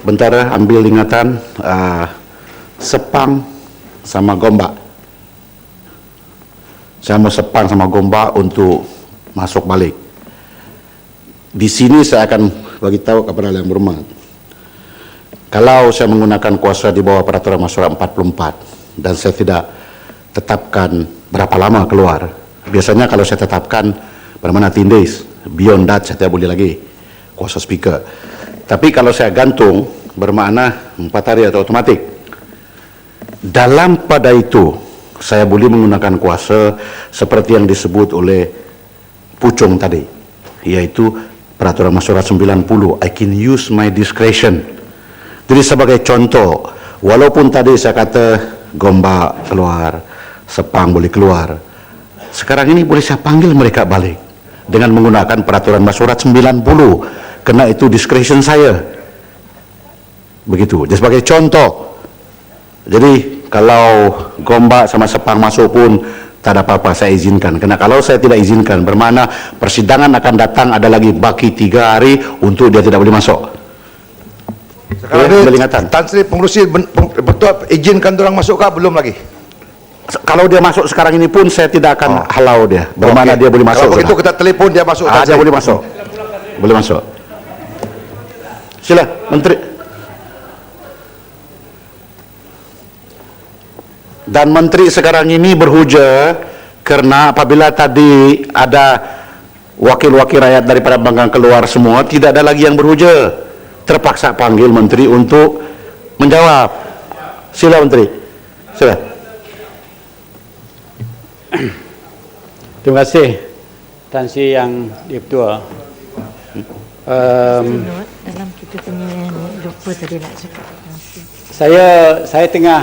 bentar ambil ingatan Sepang sama Gombak. Saya mau Sepang sama Gombak untuk masuk balik. Di sini saya akan bagi tahu kepada yang berhormat. Kalau saya menggunakan kuasa di bawah peraturan masyarakat 44 dan saya tidak tetapkan berapa lama keluar. Biasanya kalau saya tetapkan bermana 10 days, beyond that saya tidak boleh lagi kuasa speaker. Tapi kalau saya gantung bermakna 4 hari atau otomatik. Dalam pada itu saya boleh menggunakan kuasa seperti yang disebut oleh Pucung tadi, yaitu peraturan masyarakat 90. I can use my discretion. Jadi sebagai contoh, walaupun tadi saya kata Gombak keluar, Sepang boleh keluar, sekarang ini boleh saya panggil mereka balik dengan menggunakan peraturan masyarakat 90, karena itu discretion saya. Begitu, jadi sebagai contoh. Jadi kalau Gombak sama Sepang masuk pun tak ada apa-apa, saya izinkan. Karena kalau saya tidak izinkan, bermakna persidangan akan datang ada lagi baki 3 hari untuk dia tidak boleh masuk. Sekarang ini Tan Sri Pengerusi betul izinkan orang masuk kah? Belum lagi. Kalau dia masuk sekarang ini pun saya tidak akan halau dia. Bermakna dia boleh masuk. Kalau begitu kita telepon dia masuk. Dia boleh masuk. Boleh masuk. Sila, Menteri. Dan Menteri sekarang ini berhujah karena apabila tadi ada wakil-wakil rakyat daripada Banggang keluar semua, tidak ada lagi yang berhujah. Terpaksa panggil Menteri untuk menjawab. Sila Menteri. Sila. Terima kasih Tan Sri yang Dipertua. Dalam kita punya lupa tadi nak cakap. Saya tengah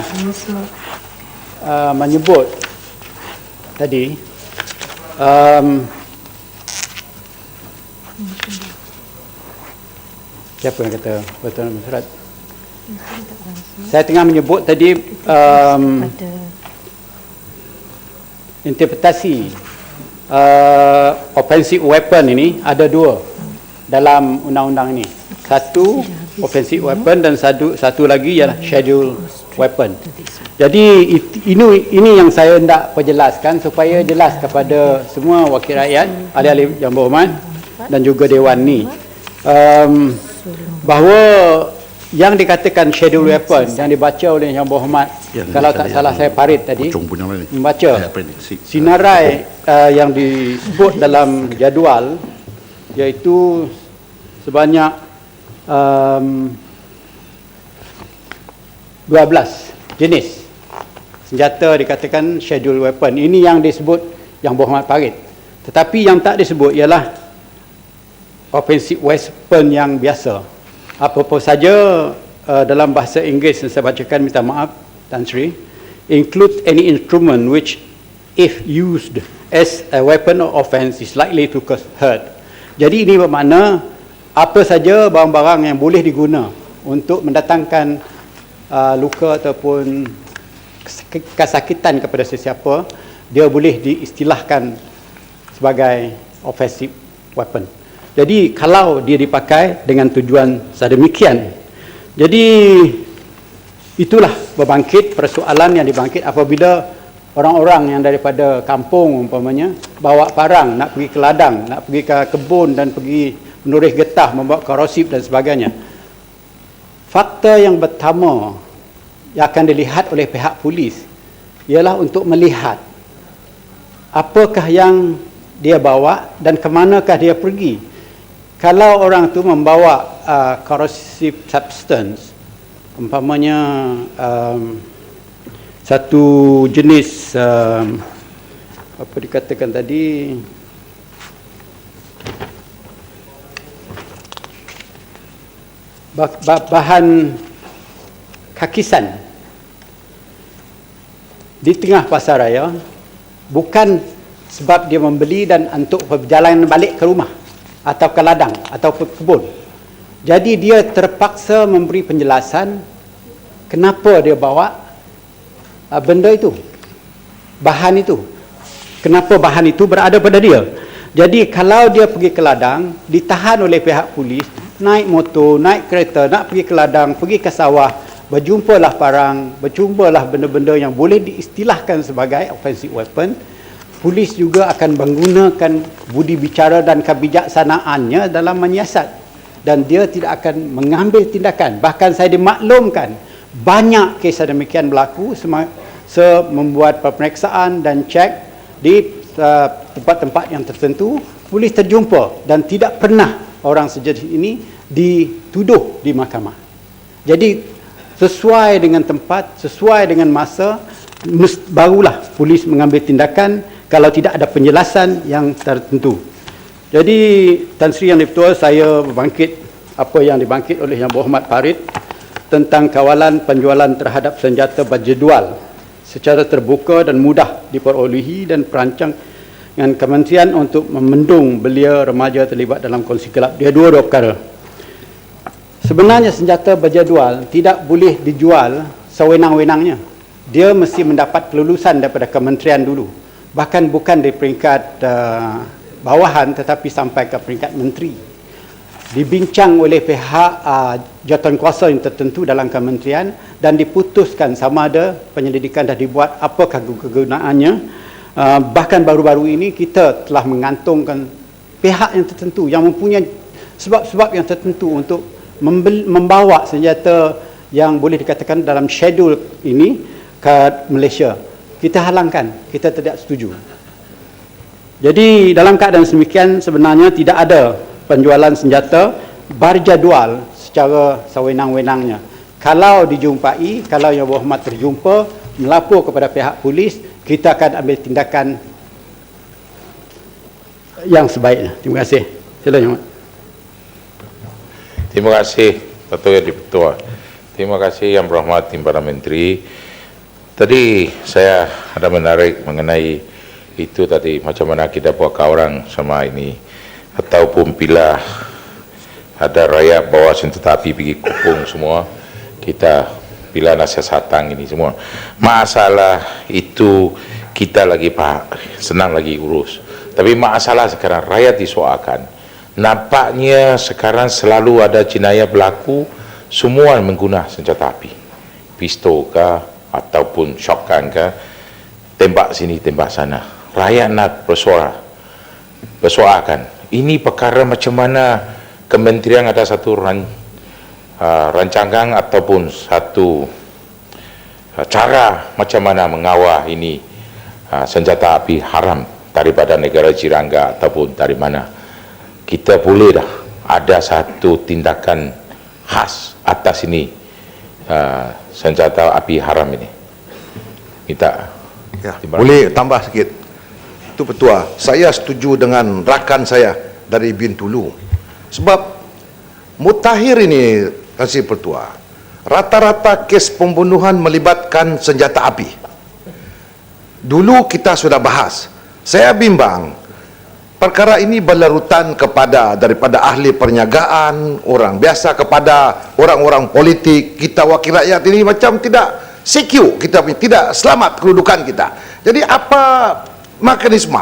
menyebut tadi siapa yang kata betul masyarakat? Saya tengah menyebut tadi interpretasi offensive weapon ini ada 2 dalam undang-undang ini. Satu offensive weapon dan satu lagi ialah schedule weapon. Jadi ini yang saya hendak perjelaskan supaya jelas kepada semua wakil rakyat, ahli-ahli yang berhormat dan juga dewan ni, bahawa yang dikatakan schedule weapon yang dibaca oleh yang berhormat, kalau tak salah saya Farid tadi membaca sinarai yang disebut dalam jadual, iaitu sebanyak 12 jenis senjata dikatakan schedule weapon. Ini yang disebut yang berhormat Farid. Tetapi yang tak disebut ialah offensive weapon yang biasa. Apa-apa saja dalam bahasa Inggeris yang saya bacakan, minta maaf Tan Sri, include any instrument which if used as a weapon of offence is likely to cause hurt. Jadi ini bermakna apa saja barang-barang yang boleh diguna untuk mendatangkan luka ataupun kesakitan kepada sesiapa, dia boleh diistilahkan sebagai offensive weapon. Jadi kalau dia dipakai dengan tujuan sedemikian, jadi itulah berbangkit persoalan yang dibangkit apabila orang-orang yang daripada kampung umpamanya bawa parang nak pergi ke ladang, nak pergi ke kebun dan pergi menuris getah, membawa korosif dan sebagainya. Fakta yang pertama yang akan dilihat oleh pihak polis ialah untuk melihat apakah yang dia bawa dan ke manakah dia pergi. Kalau orang tu membawa corrosive substance, umpamanya satu jenis apa dikatakan tadi, bahan kakisan di tengah pasar raya, bukan sebab dia membeli dan untuk perjalanan balik ke rumah atau ke ladang atau ke kebun. Jadi dia terpaksa memberi penjelasan kenapa dia bawa benda itu, bahan itu, kenapa bahan itu berada pada dia. Jadi kalau dia pergi ke ladang, ditahan oleh pihak polis, naik motor, naik kereta, nak pergi ke ladang, pergi ke sawah, berjumpalah parang, berjumpalah benda-benda yang boleh diistilahkan sebagai offensive weapon. Polis juga akan menggunakan budi bicara dan kebijaksanaannya dalam menyiasat, dan dia tidak akan mengambil tindakan. Bahkan saya dimaklumkan banyak kes demikian berlaku membuat pemeriksaan dan cek di tempat-tempat yang tertentu, polis terjumpa dan tidak pernah orang sejenis ini dituduh di mahkamah. Jadi sesuai dengan tempat, sesuai dengan masa, barulah polis mengambil tindakan kalau tidak ada penjelasan yang tertentu. Jadi Tan Sri Yang Di-Pertua, saya berbangkit apa yang dibangkit oleh Yang Berhormat Farid tentang kawalan penjualan terhadap senjata berjadual secara terbuka dan mudah diperolehi dan perancang dengan kementerian untuk memendung belia remaja terlibat dalam kongsi gelap. Dia dua perkara. Sebenarnya senjata berjadual tidak boleh dijual sewenang-wenangnya. Dia mesti mendapat kelulusan daripada kementerian dulu. Bahkan bukan di peringkat bawahan tetapi sampai ke peringkat menteri. Dibincang oleh pihak jawatan kuasa yang tertentu dalam kementerian dan diputuskan sama ada penyelidikan dah dibuat, apakah kegunaannya. Bahkan baru-baru ini kita telah mengantungkan pihak yang tertentu yang mempunyai sebab-sebab yang tertentu untuk membawa senjata yang boleh dikatakan dalam schedule ini ke Malaysia. Kita halangkan, kita tidak setuju. Jadi dalam keadaan demikian sebenarnya tidak ada penjualan senjata berjadual secara sewenang-wenangnya. Kalau dijumpai, kalau Yang Berhormat terjumpa, melapor kepada pihak polis, kita akan ambil tindakan yang sebaiknya. Terima kasih. Silakan Yang Berhormat. Terima kasih Dato' Yang Di-Pertua. Terima kasih Yang Berhormat Timbalan Menteri. Tadi saya ada menarik mengenai itu tadi, macam mana kita buat orang sama ini, ataupun bila ada rakyat bawa senjata api pergi Kupang semua, kita bila nasihatang ini semua. Masalah itu kita lagi senang lagi urus. Tapi masalah sekarang rakyat disoalkan. Nampaknya sekarang selalu ada jenayah berlaku, semua menggunakan senjata api. Pistol kah, ataupun shotgun ke, tembak sini tembak sana. Rakyat nak bersoalkan ini perkara macam mana kementerian ada satu rancangan ataupun satu cara macam mana mengawal ini senjata api haram daripada negara jirangga ataupun dari mana. Kita boleh dah ada satu tindakan khas atas ini senjata api haram ini. Kita boleh tambah sikit. Itu Pertua, saya setuju dengan rakan saya dari Bintulu. Sebab mutakhir ini, Kasih Pertua, rata-rata kes pembunuhan melibatkan senjata api. Dulu kita sudah bahas. Saya bimbang perkara ini berlarutan kepada daripada ahli perniagaan, orang biasa kepada orang-orang politik. Kita wakil rakyat ini macam tidak secure, kita tidak selamat kedudukan kita. Jadi apa mekanisme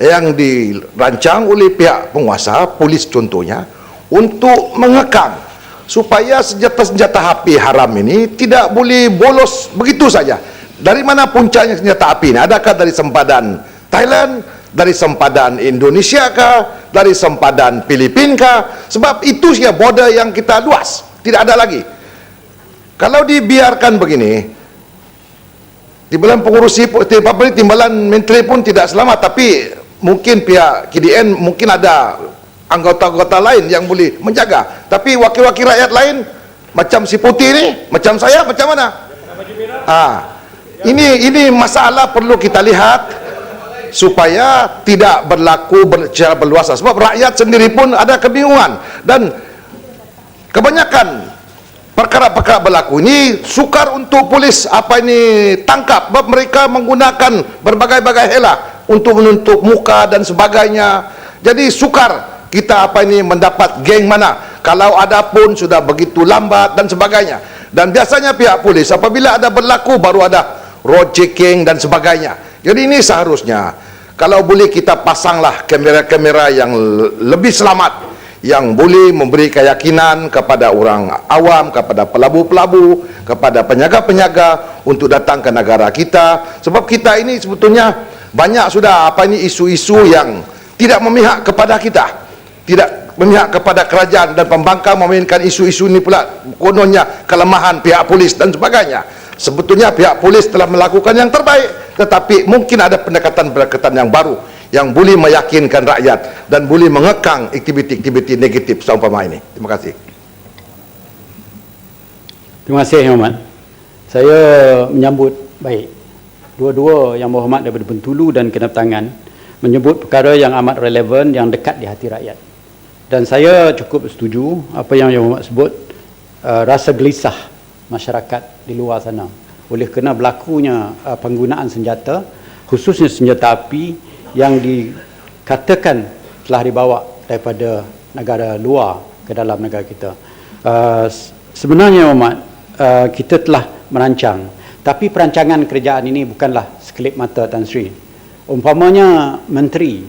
yang dirancang oleh pihak penguasa, polis contohnya, untuk mengekang supaya senjata-senjata api haram ini tidak boleh bolos begitu saja. Dari mana puncaknya senjata api ini? Adakah dari sempadan Thailand, dari sempadan Indonesia kah, dari sempadan Filipina kah? Sebab itu saja border yang kita luas, tidak ada lagi. Kalau dibiarkan begini, timbalan pengurusi, timbalan menteri pun tidak selamat. Tapi mungkin pihak KDN mungkin ada anggota-anggota lain yang boleh menjaga. Tapi wakil-wakil rakyat lain macam si Putih ini, macam saya, macam mana? Ini masalah perlu kita lihat supaya tidak berlaku secara berluasan. Sebab rakyat sendiri pun ada kebingungan dan kebanyakan perkara-perkara berlaku ini sukar untuk polis tangkap. Sebab mereka menggunakan berbagai-bagai hela untuk menutup muka dan sebagainya. Jadi sukar kita mendapat geng mana. Kalau ada pun sudah begitu lambat dan sebagainya. Dan biasanya pihak polis apabila ada berlaku baru ada road checking dan sebagainya. Jadi ini seharusnya kalau boleh kita pasanglah kamera-kamera yang lebih selamat, yang boleh memberi keyakinan kepada orang awam, kepada pelabu-pelabu, kepada penyaga-penyaga untuk datang ke negara kita. Sebab kita ini sebetulnya banyak sudah isu-isu yang tidak memihak kepada kita, tidak memihak kepada kerajaan, dan pembangkang memainkan isu-isu ini pula kononnya kelemahan pihak polis dan sebagainya. Sebetulnya pihak polis telah melakukan yang terbaik, tetapi mungkin ada pendekatan-pendekatan yang baru yang boleh meyakinkan rakyat dan boleh mengekang aktiviti-aktiviti negatif seumpama ini. Terima kasih. Terima kasih Yang Berhormat. Saya menyambut baik dua-dua Yang Berhormat daripada Bintulu dan Kinabatangan menyebut perkara yang amat relevan, yang dekat di hati rakyat. Dan saya cukup setuju apa yang Yang Berhormat sebut, rasa gelisah masyarakat di luar sana oleh kerana berlakunya penggunaan senjata, khususnya senjata api yang dikatakan telah dibawa daripada negara luar ke dalam negara kita. Sebenarnya Umat, kita telah merancang, tapi perancangan kerajaan ini bukanlah sekelip mata Tan Sri. Umpamanya menteri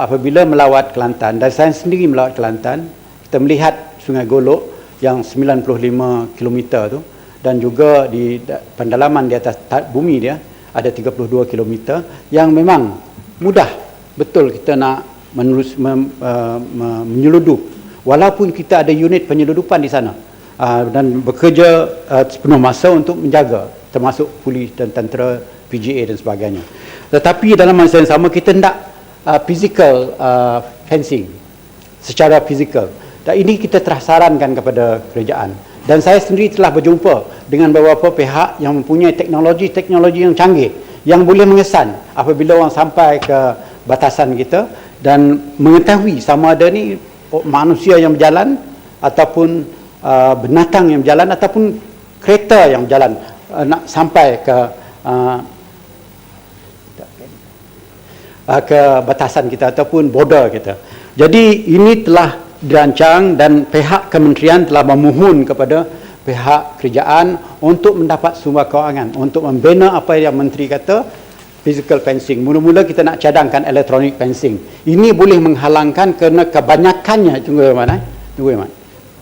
apabila melawat Kelantan, dan saya sendiri melawat Kelantan, kita melihat Sungai Golok yang 95 km tu, dan juga di pendalaman di atas bumi dia ada 32 km yang memang mudah betul kita nak menyeludup, walaupun kita ada unit penyeludupan di sana dan bekerja sepenuh masa untuk menjaga, termasuk polis dan tentera PGA dan sebagainya. Tetapi dalam masa yang sama kita hendak physical fencing secara fizikal, dan ini kita telah sarankan kepada kerajaan, dan saya sendiri telah berjumpa dengan beberapa pihak yang mempunyai teknologi yang canggih yang boleh mengesan apabila orang sampai ke batasan kita dan mengetahui sama ada ni manusia yang berjalan ataupun binatang yang berjalan ataupun kereta yang berjalan nak sampai ke batasan kita ataupun border kita. Jadi ini telah dirancang dan pihak kementerian telah memohon kepada pihak kerajaan untuk mendapat sumber kewangan untuk membina apa yang menteri kata physical fencing. Mula-mula kita nak cadangkan electronic fencing. Ini boleh menghalangkan kerana kebanyakannya, tunggu Mat,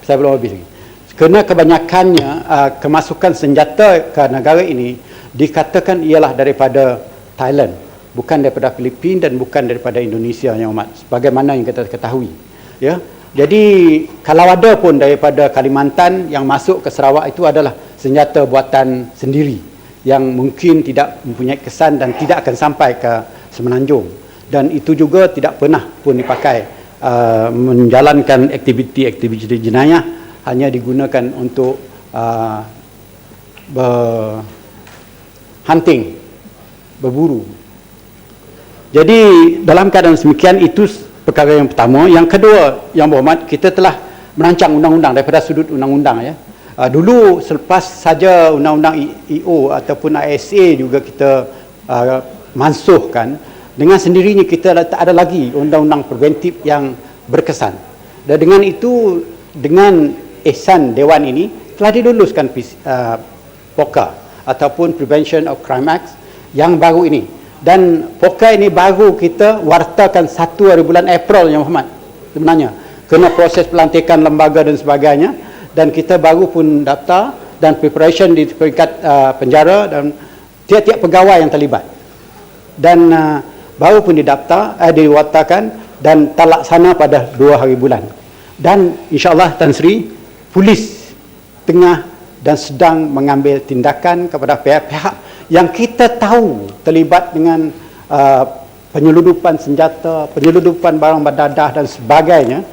saya belum habis lagi. Kerana kebanyakannya kemasukan senjata ke negara ini dikatakan ialah daripada Thailand, bukan daripada Filipina dan bukan daripada Indonesia yang Mat, sebagaimana yang kita ketahui, ya. Jadi kalau ada pun daripada Kalimantan yang masuk ke Sarawak itu adalah senjata buatan sendiri yang mungkin tidak mempunyai kesan dan tidak akan sampai ke Semenanjung, dan itu juga tidak pernah pun dipakai menjalankan aktiviti-aktiviti jenayah, hanya digunakan untuk hunting, berburu. Jadi dalam keadaan semikian itu perkara yang pertama. Yang kedua, Yang Berhormat, kita telah merancang undang-undang daripada sudut undang-undang, ya. Dulu selepas saja undang-undang EO ataupun ISA juga kita mansuhkan, dengan sendirinya kita tak ada lagi undang-undang preventif yang berkesan. Dan dengan itu, dengan ihsan Dewan ini telah diluluskan POCA ataupun Prevention of Crime Act yang baru ini. Dan POCA ini baru kita wartakan 1 hari bulan April, Yang Berhormat, sebenarnya kena proses pelantikan lembaga dan sebagainya, dan kita baru pun daftar dan preparation di peringkat penjara dan tiap-tiap pegawai yang terlibat, dan baru pun diwartakan dan terlaksana pada 2 hari bulan. Dan insyaAllah Tan Sri, polis tengah dan sedang mengambil tindakan kepada pihak-pihak yang kita tahu terlibat dengan penyeludupan senjata, penyeludupan barang berdadah dan sebagainya,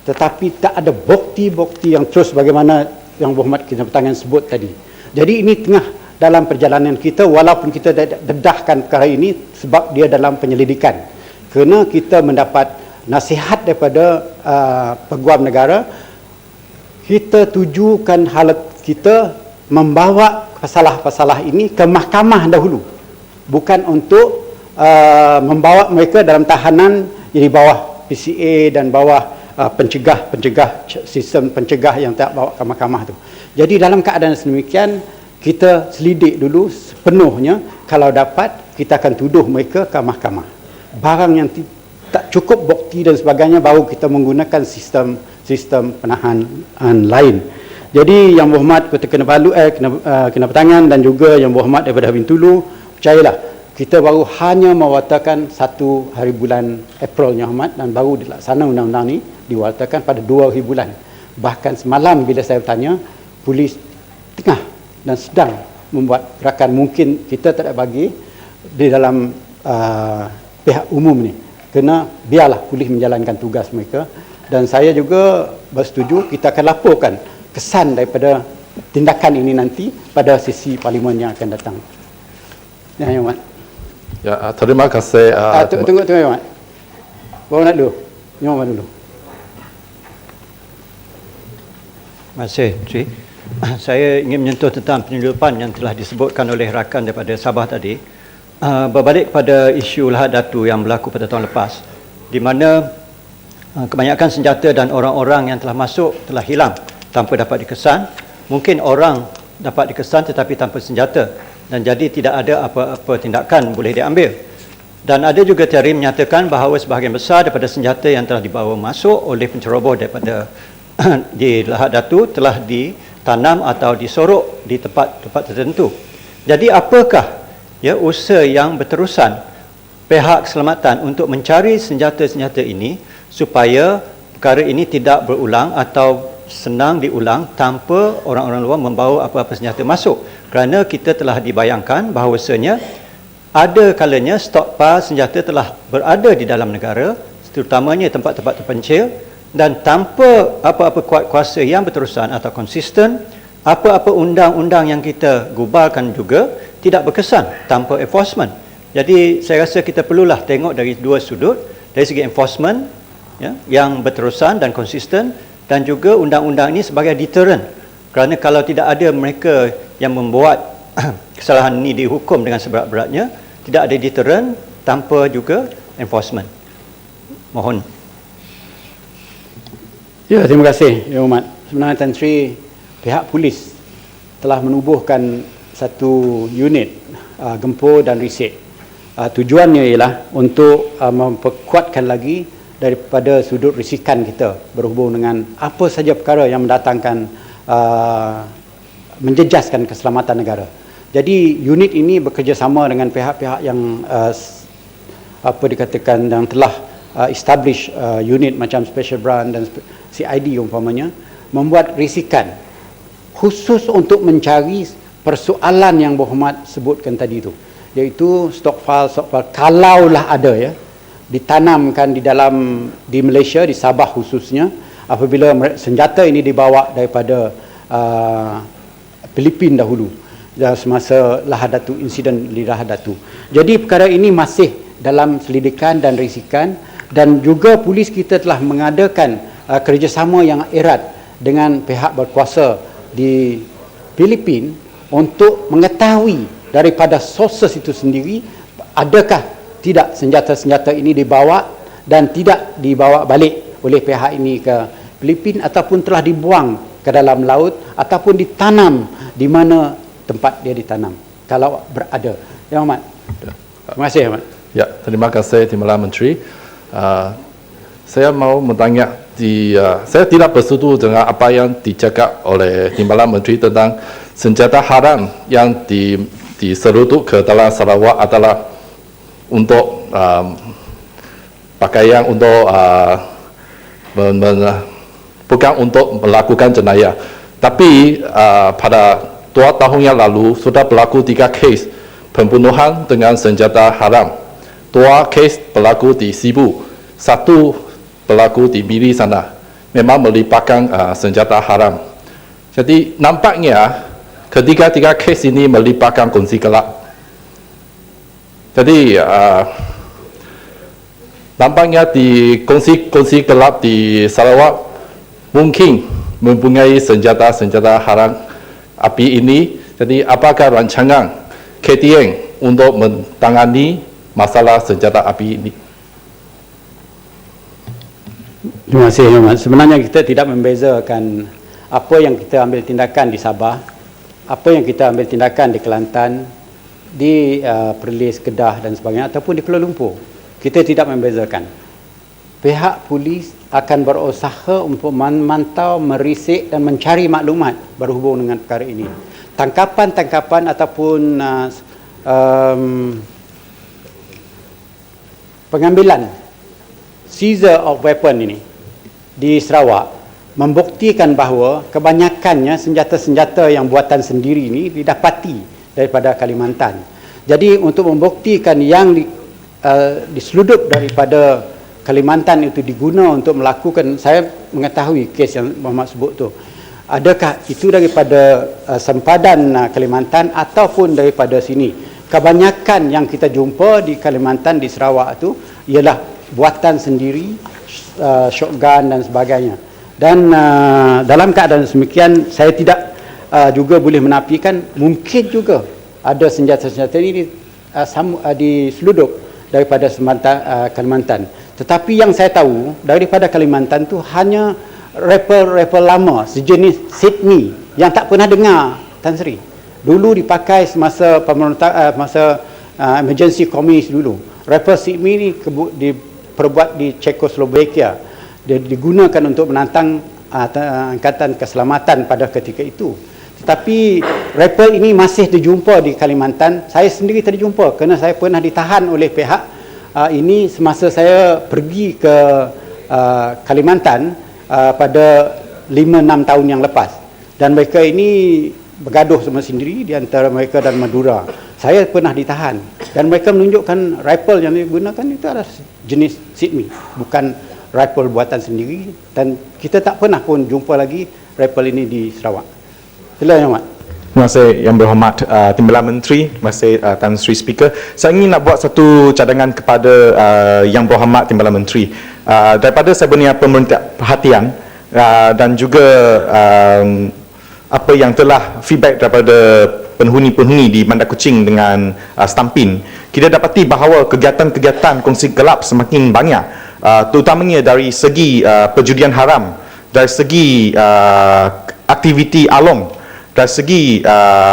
tetapi tak ada bukti-bukti yang terus bagaimana Yang Berhormat Kinabatangan sebut tadi. Jadi ini tengah dalam perjalanan kita, walaupun kita dedahkan perkara ini sebab dia dalam penyelidikan, kerana kita mendapat nasihat daripada Peguam Negara, kita tujukan halat kita membawa pasalah-pasalah ini ke mahkamah dahulu, bukan untuk membawa mereka dalam tahanan di bawah PCA dan bawah pencegah sistem pencegah yang tak bawa ke mahkamah tu. Jadi dalam keadaan sedemikian, kita selidik dulu sepenuhnya, kalau dapat kita akan tuduh mereka ke mahkamah. Barang yang tak cukup bukti dan sebagainya, baru kita menggunakan sistem penahanan lain. Jadi Yang Berhormat Ketua Kena Pertangan dan juga Yang Berhormat daripada Bintulu, percayalah, kita baru hanya mewartakan 1 hari bulan April, Yang Hormat, dan baru dilaksana undang-undang ni diwartakan pada 2 hari bulan. Bahkan semalam bila saya bertanya, polis tengah dan sedang membuat gerakan, mungkin kita tak ada bagi di dalam pihak umum ni, kena biarlah polis menjalankan tugas mereka. Dan saya juga bersetuju kita akan laporkan kesan daripada tindakan ini nanti pada sesi parlimen yang akan datang. Ya, Yang Hormat. Ya, terima kasih. Tunggu Yang Hormat. Baru nak dulu. Yang Hormat dulu. Terima kasih, Menteri. Saya ingin menyentuh tentang penyelundupan yang telah disebutkan oleh rakan daripada Sabah tadi. Berbalik pada isu Lahad Datu yang berlaku pada tahun lepas, di mana kebanyakan senjata dan orang-orang yang telah masuk telah hilang tanpa dapat dikesan. Mungkin orang dapat dikesan tetapi tanpa senjata, dan jadi tidak ada apa-apa tindakan boleh diambil. Dan ada juga teori menyatakan bahawa sebahagian besar daripada senjata yang telah dibawa masuk oleh penceroboh daripada di Lahad Datu telah ditanam atau disorok di tempat-tempat tertentu. Jadi apakah usaha yang berterusan pihak keselamatan untuk mencari senjata-senjata ini supaya perkara ini tidak berulang atau senang diulang tanpa orang-orang luar membawa apa-apa senjata masuk? Kerana kita telah dibayangkan bahawasanya ada kalanya stokpil senjata telah berada di dalam negara, terutamanya tempat-tempat terpencil, dan tanpa apa-apa kuat kuasa yang berterusan atau konsisten, apa-apa undang-undang yang kita gubarkan juga tidak berkesan tanpa enforcement. Jadi saya rasa kita perlulah tengok dari dua sudut, dari segi enforcement yang berterusan dan konsisten, dan juga undang-undang ini sebagai deterrent. Kerana kalau tidak ada mereka yang membuat kesalahan ini dihukum dengan seberat-beratnya, tidak ada deterrent tanpa juga enforcement. Mohon. Ya, terima kasih, Yang Hormat. Sebenarnya Tan Sri, pihak polis telah menubuhkan satu unit gempur dan risik. Tujuannya ialah untuk memperkuatkan lagi daripada sudut risikan kita berhubung dengan apa saja perkara yang mendatangkan menjejaskan keselamatan negara. Jadi unit ini bekerjasama dengan pihak-pihak yang apa dikatakan yang telah establish unit macam Special Branch dan CID umpamanya, membuat risikan khusus untuk mencari persoalan yang Berhormat sebutkan tadi itu, iaitu stokpil kalaulah ada ditanamkan di Malaysia, di Sabah khususnya, apabila senjata ini dibawa daripada Filipin dahulu semasa Lahad Datu, insiden di Lahad Datu. Jadi perkara ini masih dalam selidikan dan risikan, dan juga polis kita telah mengadakan kerjasama yang erat dengan pihak berkuasa di Filipin untuk mengetahui daripada sources itu sendiri adakah tidak senjata-senjata ini dibawa dan tidak dibawa balik oleh pihak ini ke Filipin, ataupun telah dibuang ke dalam laut, ataupun ditanam di mana tempat dia ditanam kalau berada. Ya, Ahmad. Terima kasih, Ahmad. Ya, terima kasih Timbalan Menteri. Saya mau bertanya, saya tidak bersetuju dengan apa yang dicakap oleh Timbalan Menteri tentang senjata haram yang diseruduk ke dalam Sarawak adalah untuk pakaian untuk bukan untuk melakukan jenayah. Tapi pada 2 tahun yang lalu sudah berlaku 3 kes pembunuhan dengan senjata haram. 2 kes berlaku di Sibu, 1 berlaku di Miri sana. Memang melibatkan senjata haram. Jadi nampaknya ketiga-tiga kes ini melibatkan kongsi gelap. Jadi nampaknya di kongsi gelap di Sarawak mungkin mempunyai senjata haram api ini. Jadi apakah rancangan KTN untuk menangani masalah senjata api ini? Terima kasih, Ahmad. Sebenarnya kita tidak membezakan apa yang kita ambil tindakan di Sabah, apa yang kita ambil tindakan di Kelantan, di Perlis, Kedah dan sebagainya, ataupun di Kuala Lumpur. Kita tidak membezakan. pihak polis akan berusaha untuk memantau, merisik dan mencari maklumat berhubung dengan perkara ini. Tangkapan-tangkapan ataupun pengambilan seizure of weapon ini di Sarawak membuktikan bahawa kebanyakannya senjata-senjata yang buatan sendiri ini didapati daripada Kalimantan. Jadi untuk membuktikan yang diseludup daripada Kalimantan itu diguna untuk melakukan, saya mengetahui kes yang Muhammad sebut tu, adakah itu daripada sempadan Kalimantan ataupun daripada sini. Kebanyakan yang kita jumpa di Kalimantan, di Sarawak itu ialah buatan sendiri, shotgun dan sebagainya. Dan dalam keadaan semikian, saya tidak juga boleh menafikan mungkin juga ada senjata-senjata ini diseludup daripada Kalimantan. Tetapi yang saya tahu daripada Kalimantan tu hanya rifle lama sejenis Sydney yang tak pernah dengar Tan Sri. Dulu dipakai semasa masa emergency komunis dulu. Rifle Sydney ni diperbuat di Czechoslovakia. Dia digunakan untuk menantang angkatan keselamatan pada ketika itu. Tetapi rifle ini masih dijumpa di Kalimantan. Saya sendiri terjumpa kerana saya pernah ditahan oleh pihak ini semasa saya pergi ke Kalimantan pada 5-6 tahun yang lepas. Dan mereka ini bergaduh sama sendiri di antara mereka dan Madura. Saya pernah ditahan dan mereka menunjukkan rifle yang digunakan itu adalah jenis Sydney, bukan rifle buatan sendiri, dan kita tak pernah pun jumpa lagi rifle ini di Sarawak. Sila Yang Amat. Terima kasih Yang Berhormat Timbalan Menteri, terima kasih Tan Sri Speaker. Saya ingin nak buat satu cadangan kepada Yang Berhormat Timbalan Menteri. Daripada saya beri pemerintah perhatian dan juga apa yang telah feedback daripada penghuni-penghuni di Bandar Kuching dengan Stampin, kita dapati bahawa kegiatan-kegiatan kongsi gelap semakin banyak, terutamanya dari segi perjudian haram, dari segi aktiviti along, dari segi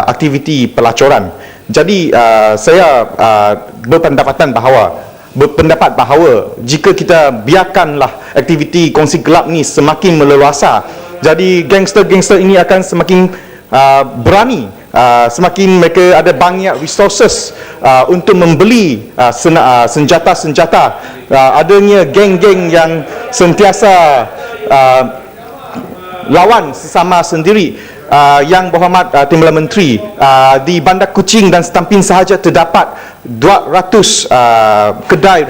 aktiviti pelacuran. Jadi saya berpendapat bahawa jika kita biarkanlah aktiviti kongsi gelap ni semakin meleluasa, jadi gangster-gangster ini akan semakin berani, semakin mereka ada banyak resources untuk membeli senjata-senjata. Adanya geng-geng yang sentiasa lawan sesama sendiri. Yang Berhormat Timbalan Menteri, di Bandar Kuching dan Stampin sahaja terdapat 200 kedai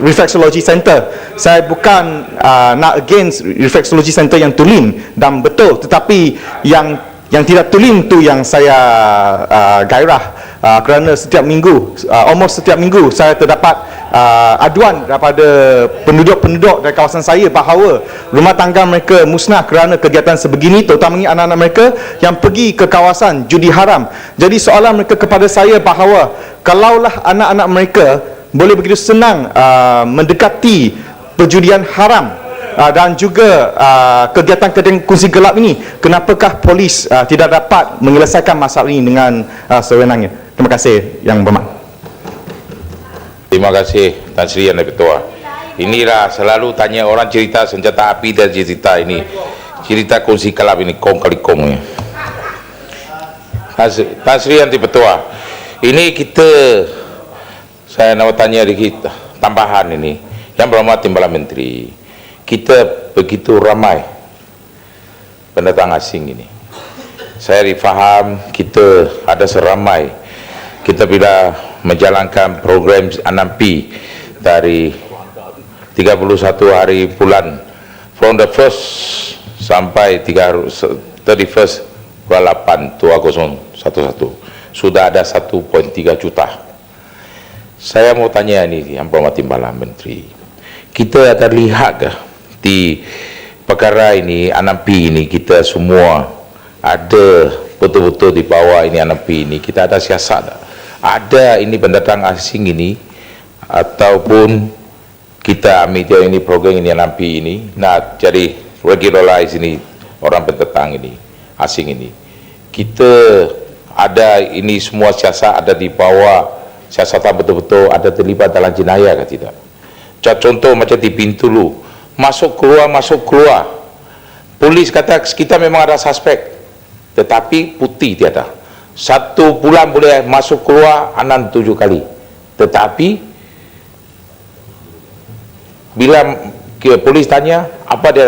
reflexology center. Saya bukan nak against reflexology center yang tulen dan betul, tetapi yang tidak tulen tu yang saya gairah, kerana setiap minggu, almost setiap minggu saya terdapat aduan daripada penduduk-penduduk dari kawasan saya bahawa rumah tangga mereka musnah kerana kegiatan sebegini, terutamanya anak-anak mereka yang pergi ke kawasan judi haram. Jadi soalan mereka kepada saya bahawa kalaulah anak-anak mereka boleh begitu senang mendekati perjudian haram dan juga kegiatan-kegiatan kongsi gelap ini, kenapakah polis tidak dapat menyelesaikan masalah ini dengan sewenangnya? Terima kasih Yang Berhormat. Terima kasih Tan Sri Yang Ketua. Inilah selalu tanya orang cerita senjata api dan cerita ini, cerita kongsi gelap ini kong kali kongnya. Tan Sri Yang Ketua, ini saya nak tanya sedikit tambahan ini. Yang Berhormat Timbalan Menteri, kita begitu ramai pendatang asing ini. Saya difaham kita ada seramai, kita bila menjalankan program Anampi dari 31 hari bulan, from the first sampai 31st bulan 8 2011, sudah ada 1.3 juta. Saya mau tanya ini Yang Berhormat Timbalan Menteri, kita akan lihat ke di perkara ini Anampi ini, kita semua ada betul-betul di bawah ini Anampi ini, kita ada siasat ada ini pendatang asing ini, ataupun kita ambil dia ini program ini Anampi ini nak jadi regularize ini orang pendatang ini asing ini, kita ada ini semua siasat ada di bawah siasatan betul-betul ada terlibat dalam jenayah ke tidak? Contoh macam di Bintulu, masuk keluar. Polis kata kita memang ada suspek, tetapi putih tiada. 1 bulan boleh masuk keluar 6-7 kali. Tetapi bila polis tanya apa dia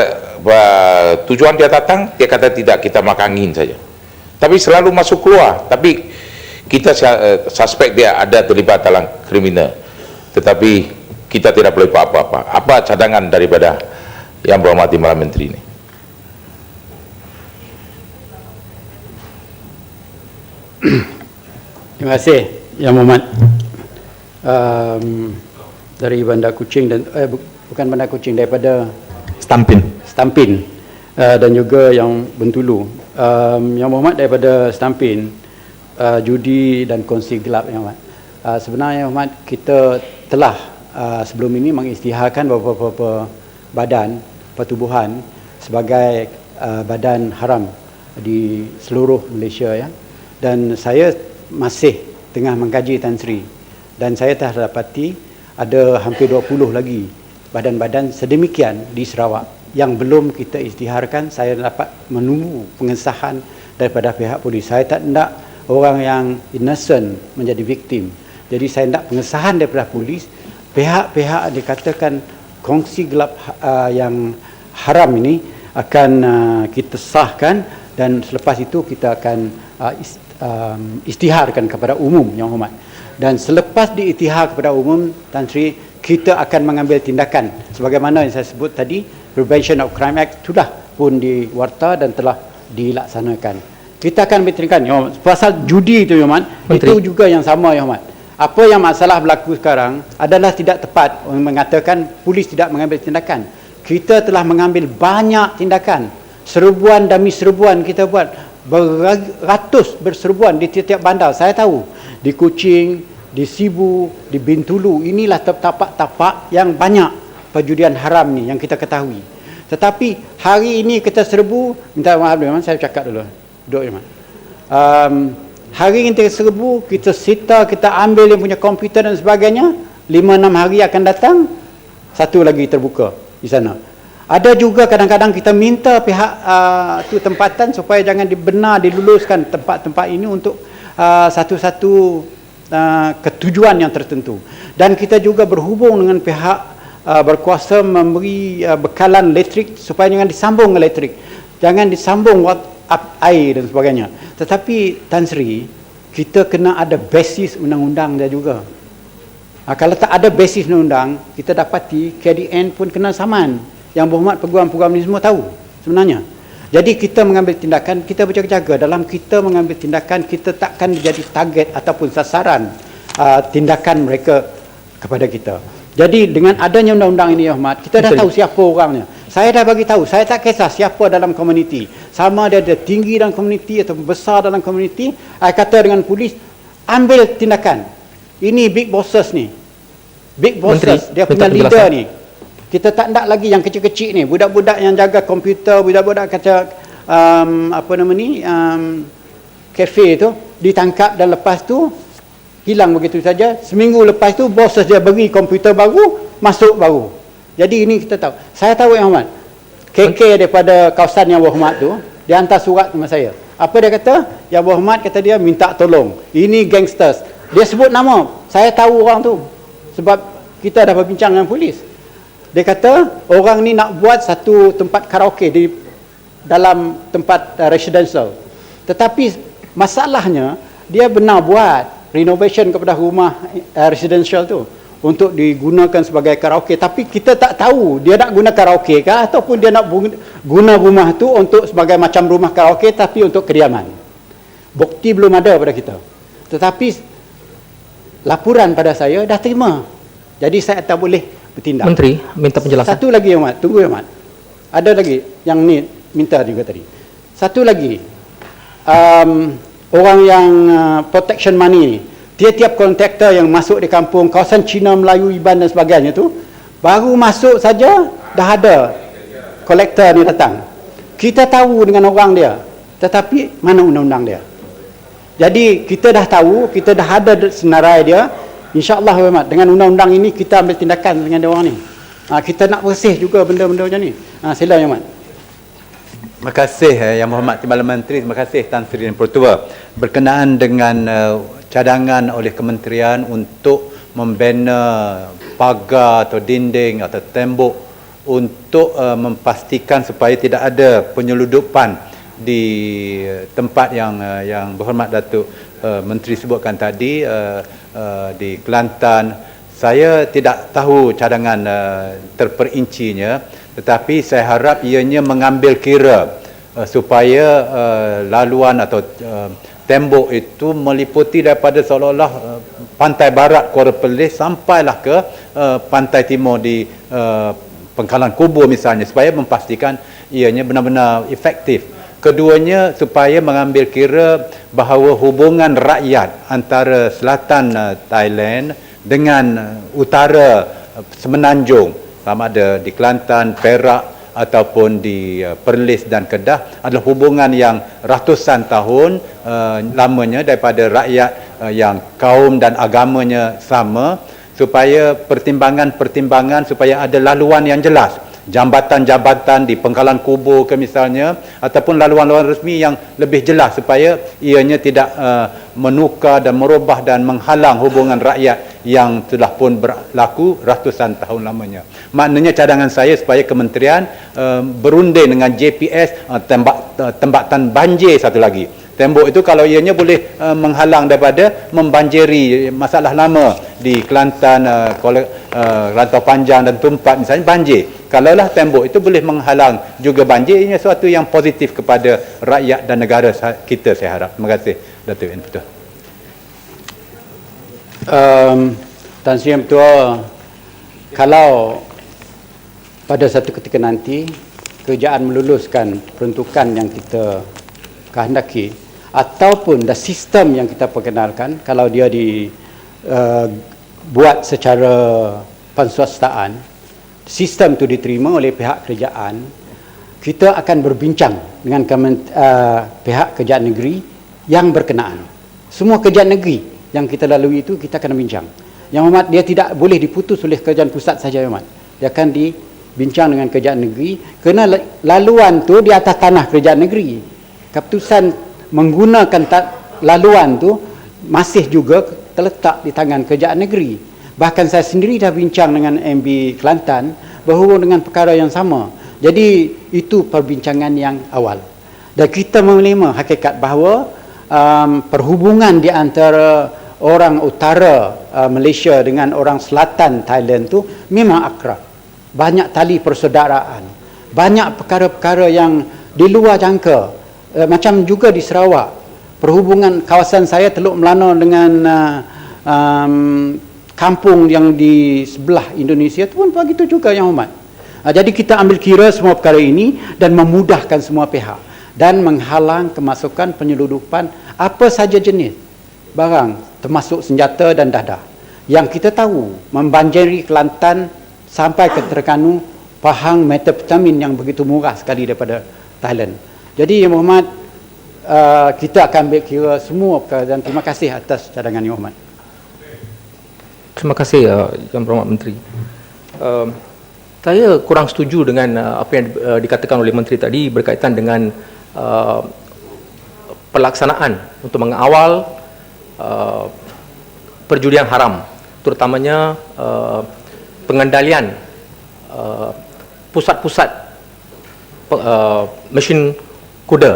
tujuan dia datang, dia kata tidak, kita makan angin saja. Tapi selalu masuk keluar. Tapi kita suspek dia ada terlibat dalam kriminal. Tetapi kita tidak boleh buat apa-apa. Apa cadangan daripada Yang Berhormat Timbalan Menteri ini? Terima kasih Yang Berhormat. Dari Bandar Kuching dan bukan Bandar Kuching, daripada Stampin dan juga yang Bintulu. Yang Berhormat daripada Stampin, judi dan kongsi gelap, Yang Berhormat. Sebenarnya Yang Berhormat, kita telah sebelum ini mengisytiharkan beberapa badan pertubuhan sebagai badan haram di seluruh Malaysia, ya. Dan saya masih tengah mengkaji Tan Sri, dan saya telah dapati ada hampir 20 lagi badan-badan sedemikian di Sarawak yang belum kita isytiharkan. Saya dapat menunggu pengesahan daripada pihak polis. Saya tak nak orang yang innocent menjadi victim. Jadi saya nak pengesahan daripada polis. Pihak-pihak dikatakan kongsi gelap yang haram ini akan kita sahkan, dan selepas itu kita akan isytiharkan kepada umum, Yang Hormat. Dan selepas diisytihar kepada umum, Tan Sri, kita akan mengambil tindakan sebagaimana yang saya sebut tadi. Prevention of Crime Act sudah pun diwarta dan telah dilaksanakan. Kita akan ambil tindakan, Yang Hormat. Pasal judi itu, Yang Hormat, itu juga yang sama, Yang Hormat. Apa yang masalah berlaku sekarang adalah tidak tepat mengatakan polis tidak mengambil tindakan. Kita telah mengambil banyak tindakan. Serbuan demi serbuan kita buat. Beratus berserbuan di tiap-tiap bandar. Saya tahu di Kuching, di Sibu, di Bintulu, inilah tapak-tapak yang banyak perjudian haram ni yang kita ketahui. Tetapi hari ini kita serbu, minta maaf dulu, saya cakap dulu. Duduk, hari ini kita serbu, kita sita, kita ambil yang punya komputer dan sebagainya. 5-6 hari akan datang, satu lagi terbuka di sana. Ada juga kadang-kadang kita minta pihak tu tempatan supaya jangan diluluskan tempat-tempat ini untuk satu-satu ketujuan yang tertentu. Dan kita juga berhubung dengan pihak berkuasa memberi bekalan elektrik supaya jangan disambung elektrik, jangan disambung air dan sebagainya. Tetapi Tan Sri, kita kena ada basis undang-undang dia juga. Kalau tak ada basis undang-undang, kita dapati KDN pun kena saman. Yang Berhormat peguam-peguam ni semua tahu sebenarnya. Jadi kita mengambil tindakan, kita berjaga-jaga. Dalam kita mengambil tindakan, kita takkan jadi target ataupun sasaran tindakan mereka kepada kita. Jadi dengan adanya undang-undang ini, Yang Hormat, kita dah tahu siapa orangnya. Saya dah bagi tahu, saya tak kisah siapa dalam komuniti. Sama dia ada tinggi dalam komuniti atau besar dalam komuniti, saya kata dengan polis, ambil tindakan. Ini big bosses ni. Big bosses, dia punya leader ni. Kita tak nak lagi yang kecil-kecil ni, budak-budak yang jaga komputer, budak-budak kata kafe tu ditangkap dan lepas tu hilang begitu saja. Seminggu lepas tu bos dia beri komputer baru, masuk baru. Jadi ini kita tahu. Saya tahu, Yang Hormat, KK daripada kawasan Yang Berhormat tu, dia hantar surat kepada saya. Apa dia kata? Yang Berhormat kata dia minta tolong. Ini gangsters. Dia sebut nama. Saya tahu orang tu. Sebab kita dah berbincang dengan polis. Dia kata orang ni nak buat satu tempat karaoke di dalam tempat residential. Tetapi masalahnya dia benar buat renovation kepada rumah residential tu untuk digunakan sebagai karaoke. Tapi kita tak tahu dia nak guna karaoke kah ataupun dia nak guna rumah tu untuk sebagai macam rumah karaoke tapi untuk kediaman. Bukti belum ada pada kita. Tetapi laporan pada saya dah terima. Jadi saya tak boleh bertindak. Menteri minta penjelasan. Satu lagi, Yang Mat, tunggu, Yang Mat. Ada lagi yang ni minta juga tadi. Satu lagi, orang yang protection money ni, tiap-tiap kontraktor yang masuk di kampung kawasan Cina, Melayu, Iban dan sebagainya tu, baru masuk saja dah ada kolektor ni datang. Kita tahu dengan orang dia, tetapi mana undang-undang dia. Jadi kita dah tahu, kita dah ada senarai dia. InsyaAllah, dengan undang-undang ini kita ambil tindakan dengan dia orang ni. Kita nak bersih juga benda-benda macam ni. Sila Yang Amat. Terima kasih Yang Berhormat Timbalan Menteri, terima kasih Tan Sri dan Pertua. Berkenaan dengan cadangan oleh kementerian untuk membina pagar atau dinding atau tembok untuk memastikan supaya tidak ada penyeludupan di tempat yang Berhormat Datuk Menteri sebutkan tadi di Kelantan. Saya tidak tahu cadangan terperincinya, tetapi saya harap ianya mengambil kira supaya laluan atau tembok itu meliputi daripada seolah-olah pantai barat Kuala Perlis sampailah ke pantai timur di Pangkalan Kubu misalnya, supaya memastikan ianya benar-benar efektif. Keduanya supaya mengambil kira bahawa hubungan rakyat antara selatan Thailand dengan utara Semenanjung, sama ada di Kelantan, Perak ataupun di Perlis dan Kedah, adalah hubungan yang ratusan tahun lamanya daripada rakyat yang kaum dan agamanya sama, supaya pertimbangan-pertimbangan supaya ada laluan yang jelas, jambatan-jambatan di Pangkalan Kubu ke misalnya, ataupun laluan-laluan resmi yang lebih jelas supaya ianya tidak menukar dan merubah dan menghalang hubungan rakyat yang telah pun berlaku ratusan tahun lamanya. Maknanya cadangan saya supaya kementerian berunding dengan JPS tembaktan banjir satu lagi. Tembok itu kalau ianya boleh menghalang daripada membanjiri masalah lama di Kelantan, Rantau Panjang dan Tumpat misalnya banjir. Kalaulah tembok itu boleh menghalang juga banjir, ini sesuatu yang positif kepada rakyat dan negara kita, saya harap. Terima kasih Datuk Yang Betul. Tan Sri Yang Ketua, kalau pada satu ketika nanti kerajaan meluluskan peruntukan yang kita kehendaki ataupun sistem yang kita perkenalkan, kalau dia dibuat secara penswastaan, sistem itu diterima oleh pihak kerajaan, kita akan berbincang dengan pihak kerajaan negeri yang berkenaan. Semua kerajaan negeri yang kita lalui itu kita akan bincang. Yang Amat, dia tidak boleh diputus oleh kerajaan pusat saja, Yang Amat. Dia akan dibincang dengan kerajaan negeri, kerana laluan tu di atas tanah kerajaan negeri. Keputusan menggunakan laluan tu masih juga terletak di tangan kerajaan negeri. Bahkan saya sendiri dah bincang dengan MB Kelantan berhubung dengan perkara yang sama. Jadi itu perbincangan yang awal. Dan kita menerima hakikat bahawa perhubungan di antara orang utara Malaysia dengan orang selatan Thailand tu memang akrab. Banyak tali persaudaraan. Banyak perkara-perkara yang di luar jangka. Macam juga di Sarawak, perhubungan kawasan saya Teluk Melana dengan kampung yang di sebelah Indonesia tu pun begitu juga, Yang Hormat. Jadi kita ambil kira semua perkara ini dan memudahkan semua pihak dan menghalang kemasukan penyeludupan apa saja jenis barang termasuk senjata dan dadah yang kita tahu membanjiri Kelantan sampai ke Terengganu, Pahang, metapetamin yang begitu murah sekali daripada Thailand. Jadi Yang Berhormat, kita akan ambil kira semua perkara dan terima kasih atas cadangan Yang Berhormat. Terima kasih Yang Berhormat Menteri. Saya kurang setuju dengan apa yang dikatakan oleh Menteri tadi berkaitan dengan pelaksanaan untuk mengawal perjudian haram, terutamanya pengendalian pusat-pusat mesin kuda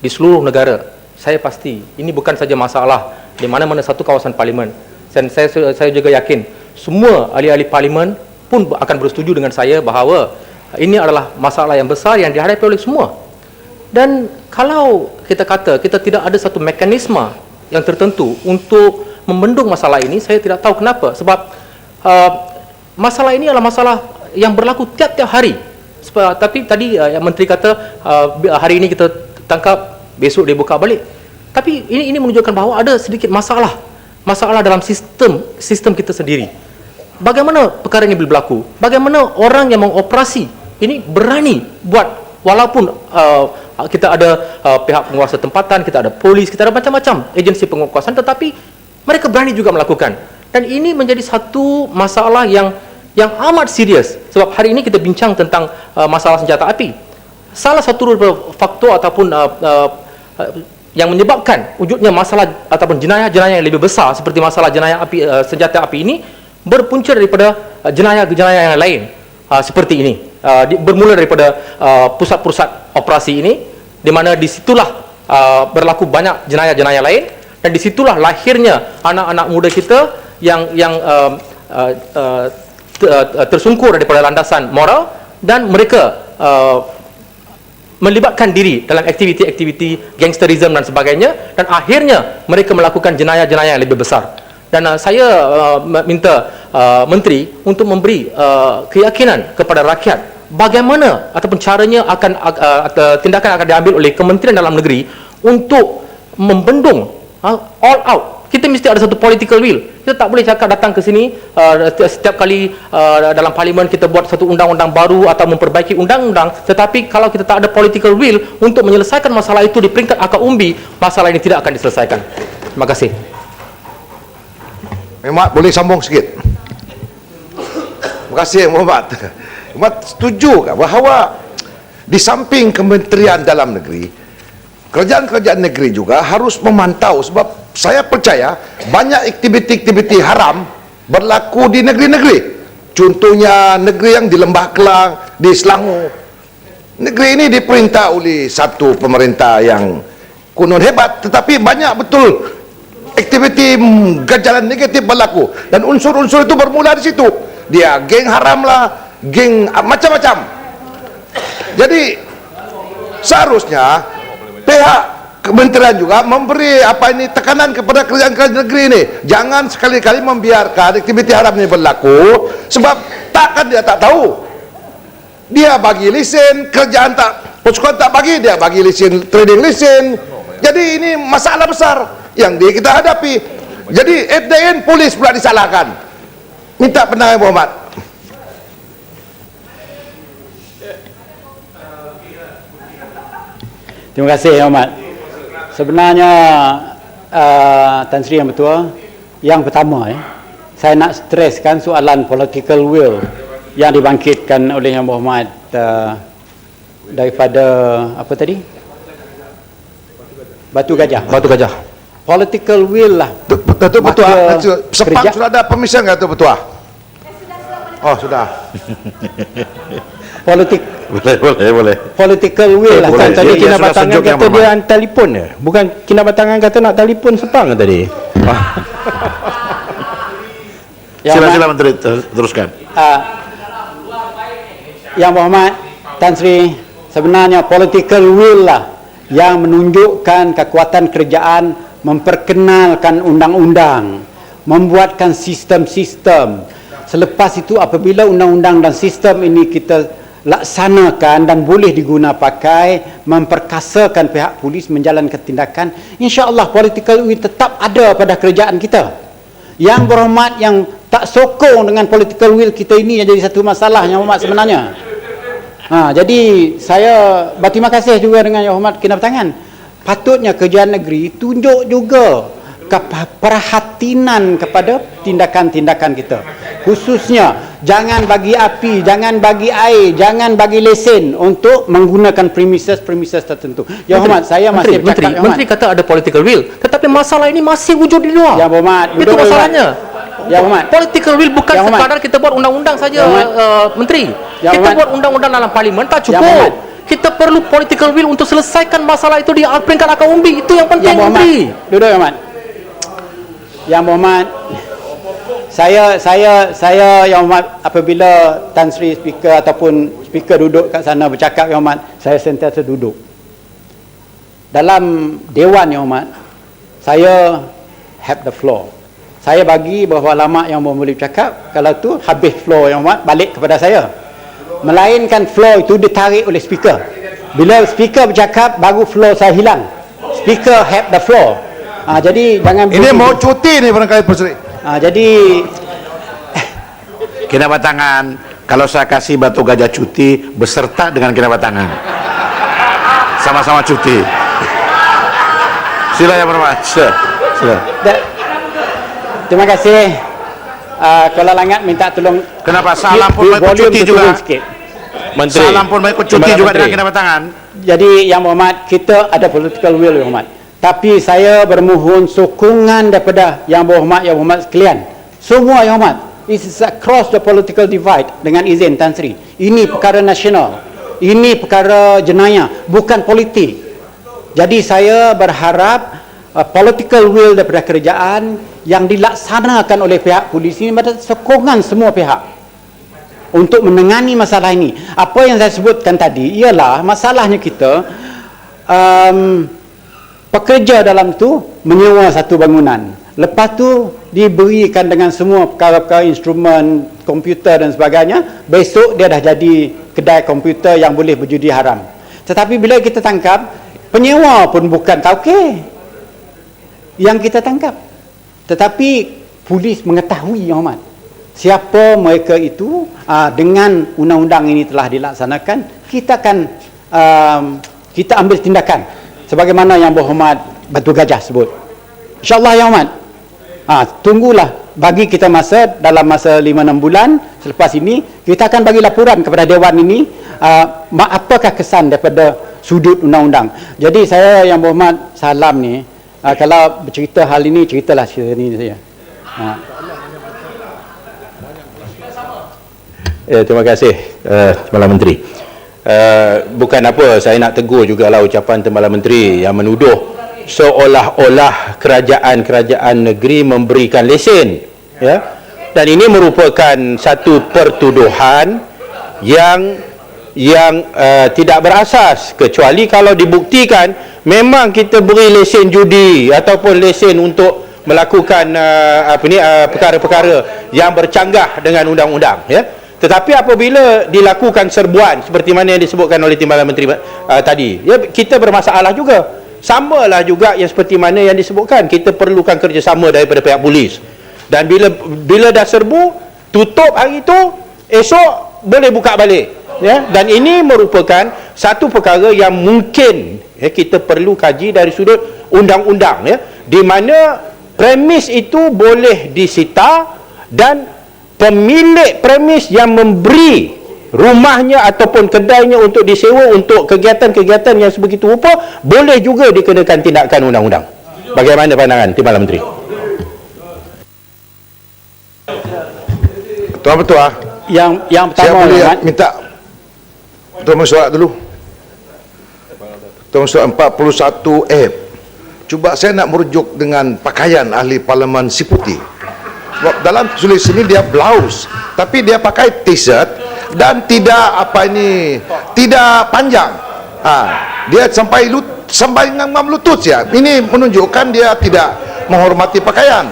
di seluruh negara. Saya pasti ini bukan saja masalah di mana-mana satu kawasan parlimen, dan saya juga yakin semua ahli-ahli parlimen pun akan bersetuju dengan saya bahawa ini adalah masalah yang besar yang dihadapi oleh semua. Dan kalau kita kata kita tidak ada satu mekanisme yang tertentu untuk membendung masalah ini, saya tidak tahu kenapa. Sebab masalah ini adalah masalah yang berlaku tiap-tiap hari. Tapi tadi yang Menteri kata hari ini kita tangkap, besok dia buka balik. Tapi ini menunjukkan bahawa ada sedikit masalah dalam sistem kita sendiri. Bagaimana perkara ini berlaku? Bagaimana orang yang mengoperasi ini berani buat, walaupun kita ada pihak penguasa tempatan, kita ada polis, kita ada macam-macam agensi penguasaan, tetapi mereka berani juga melakukan. Dan ini menjadi satu masalah yang yang amat serius. Sebab hari ini kita bincang tentang masalah senjata api. Salah satu faktor ataupun yang menyebabkan wujudnya masalah ataupun jenayah-jenayah yang lebih besar seperti masalah jenayah api, senjata api ini berpunca daripada jenayah-jenayah yang lain seperti ini. Bermula daripada pusat-pusat operasi ini, di mana disitulah berlaku banyak jenayah-jenayah lain, dan disitulah lahirnya anak-anak muda kita yang tersungkur daripada landasan moral, dan mereka melibatkan diri dalam aktiviti-aktiviti gangsterisme dan sebagainya, dan akhirnya mereka melakukan jenayah-jenayah yang lebih besar. Dan saya minta Menteri untuk memberi keyakinan kepada rakyat bagaimana ataupun caranya tindakan akan diambil oleh Kementerian Dalam Negeri untuk membendung all out. Kita mesti ada satu political will. Kita tak boleh cakap datang ke sini setiap kali dalam parlimen kita buat satu undang-undang baru atau memperbaiki undang-undang, tetapi kalau kita tak ada political will untuk menyelesaikan masalah itu di peringkat akar umbi, masalah ini tidak akan diselesaikan. Terima kasih. Muhammad, boleh sambung sikit? Terima kasih Muhammad. Muhammad setuju tak bahawa di samping Kementerian Dalam Negeri, kerajaan-kerajaan negeri juga harus memantau, sebab saya percaya banyak aktiviti-aktiviti haram berlaku di negeri-negeri. Contohnya negeri yang di Lembah Kelang, di Selangor. Negeri ini diperintah oleh satu pemerintah yang konon hebat, tetapi banyak betul aktiviti ganjalan negatif berlaku, dan unsur-unsur itu bermula di situ. Dia geng haram lah, geng macam-macam. Jadi seharusnya pihak kementerian juga memberi tekanan kepada kerajaan-kerajaan negeri ini. Jangan sekali-kali membiarkan aktiviti haram ini berlaku, sebab takkan dia tak tahu. Dia bagi lesen, kerajaan tak, pasukan tak bagi, dia bagi lesen, trading lesen. Jadi ini masalah besar yang kita hadapi. Jadi at the end polis pula disalahkan. Minta pendapat Muhammad. Terima kasih Muhammad. Sebenarnya Tan Sri yang betul. Yang pertama saya nak streskan soalan political will yang dibangkitkan oleh Yang Berhormat daripada apa tadi? Batu Gajah. Political will lah. Datuk Petua, Sepang sudah ada permission ke Datuk Petua? Oh, sudah. Boleh. Political will lah. Boleh. Tadi Dia Kinabatangan sudah kata tunjuk dia yang telefon je. Bukan Kinabatangan kata nak telefon Sepang ke tadi? Sila Menteri teruskan. Yang Berhormat Tan Sri, sebenarnya political will lah yang menunjukkan kekuatan kerajaan memperkenalkan undang-undang, membuatkan sistem-sistem. Selepas itu apabila undang-undang dan sistem ini kita laksanakan dan boleh diguna pakai, memperkasakan pihak polis menjalankan tindakan, insya-Allah political will tetap ada pada kerajaan kita. Yang Berhormat yang tak sokong dengan political will kita ini yang jadi satu masalah Yang Berhormat sebenarnya. Jadi saya berterima kasih juga dengan Yang Berhormat Kinabatangan. Patutnya kerajaan negeri tunjuk juga perhatian kepada tindakan-tindakan kita. Khususnya jangan bagi api, jangan bagi air, jangan bagi lesen untuk menggunakan premises tertentu. Yang Berhormat, saya masih bercakap. Menteri kata ada political will, tetapi masalah ini masih wujud di luar. Yang Berhormat, itu masalahnya. Yang Berhormat, political will bukan sekadar kita buat undang-undang saja, Menteri. Kita buat undang-undang dalam parlimen tak cukup. Kita perlu political will untuk selesaikan masalah itu di peringkat akar umbi. Itu yang penting, Menteri. Duduk, Yang Berhormat. Yang Berhormat, saya Yang Berhormat, apabila Tan Sri speaker ataupun speaker duduk kat sana bercakap, Yang Berhormat, saya sentiasa duduk. Dalam Dewan, Yang Berhormat, saya have the floor. Saya bagi bahawa lama yang boleh bercakap, kalau tu habis floor Yang Berhormat balik kepada saya. Melainkan floor itu ditarik oleh speaker. Bila speaker bercakap, baru floor saya hilang. Speaker have the floor. Jadi jangan ini mau cuti ni barangkali Presiden. Jadi Kinabatangan, kalau saya kasih Batu Gajah cuti beserta dengan Kinabatangan, sama-sama cuti. Sila Yang Berhormat. Sila. Terima kasih. kalau Langat minta tolong Kenapa Salam pun mau ikut volume cuti turun juga? sikit. Menteri. Salam pun mau ikut cuti Timbalan juga Menteri. dengan Kinabatangan. Jadi Yang Berhormat, kita ada political will Yang Berhormat. Tapi saya bermohon sokongan daripada Yang Berhormat sekalian. Semua Yang Berhormat. It is across the political divide dengan izin Tan Sri. Ini perkara nasional. Ini perkara jenayah, bukan politik. Jadi saya berharap political will daripada kerajaan yang dilaksanakan oleh pihak polis ini pada sokongan semua pihak untuk menangani masalah ini. Apa yang saya sebutkan tadi ialah masalahnya kita pekerja dalam tu menyewa satu bangunan, lepas tu diberikan dengan semua perkara-perkara instrumen komputer dan sebagainya, besok dia dah jadi kedai komputer yang boleh berjudi haram. Tetapi bila kita tangkap, penyewa pun bukan tauke yang kita tangkap, tetapi polis mengetahui Yang Hormat siapa mereka itu. Dengan undang-undang ini telah dilaksanakan, kita akan kita ambil tindakan sebagaimana Yang Berhormat Batu Gajah sebut. InsyaAllah Yang Hormat, tunggulah, bagi kita masa, dalam masa 5-6 bulan selepas ini kita akan bagi laporan kepada Dewan ini apakah kesan daripada sudut undang-undang. Jadi saya Yang Berhormat Salam ni, kalau bercerita hal ini, ceritalah cerita ini saya. Ya, terima kasih Timbalan Menteri. Bukan apa, saya nak tegur jugalah ucapan Timbalan Menteri yang menuduh seolah-olah kerajaan-kerajaan negeri memberikan lesen, ya. Dan ini merupakan satu pertuduhan yang tidak berasas, kecuali kalau dibuktikan memang kita beri lesen judi ataupun lesen untuk melakukan perkara-perkara yang bercanggah dengan undang-undang, ya. Tetapi apabila dilakukan serbuan seperti mana yang disebutkan oleh Timbalan Menteri tadi, ya, kita bermasalah juga. Samalah juga yang seperti mana yang disebutkan, kita perlukan kerjasama daripada pihak polis. Dan bila dah serbu, tutup hari itu, esok boleh buka balik, ya. Dan ini merupakan satu perkara yang mungkin, ya, kita perlu kaji dari sudut undang-undang, ya, di mana premis itu boleh disita dan pemilik premis yang memberi rumahnya ataupun kedainya untuk disewa untuk kegiatan-kegiatan yang sebegitu rupa boleh juga dikenakan tindakan undang-undang. Bagaimana pandangan Timbalan Menteri? Tuan-tuan, Yang saya pertama boleh Yang minta Tuan surat dulu. Tuan surat 41A. Cuba saya nak merujuk dengan pakaian ahli Parlimen Siputi. Sebab dalam tulis sini dia blouse, tapi dia pakai t-shirt dan tidak tidak panjang. Dia sampai ngam lutut ya. Ini menunjukkan dia tidak menghormati pakaian.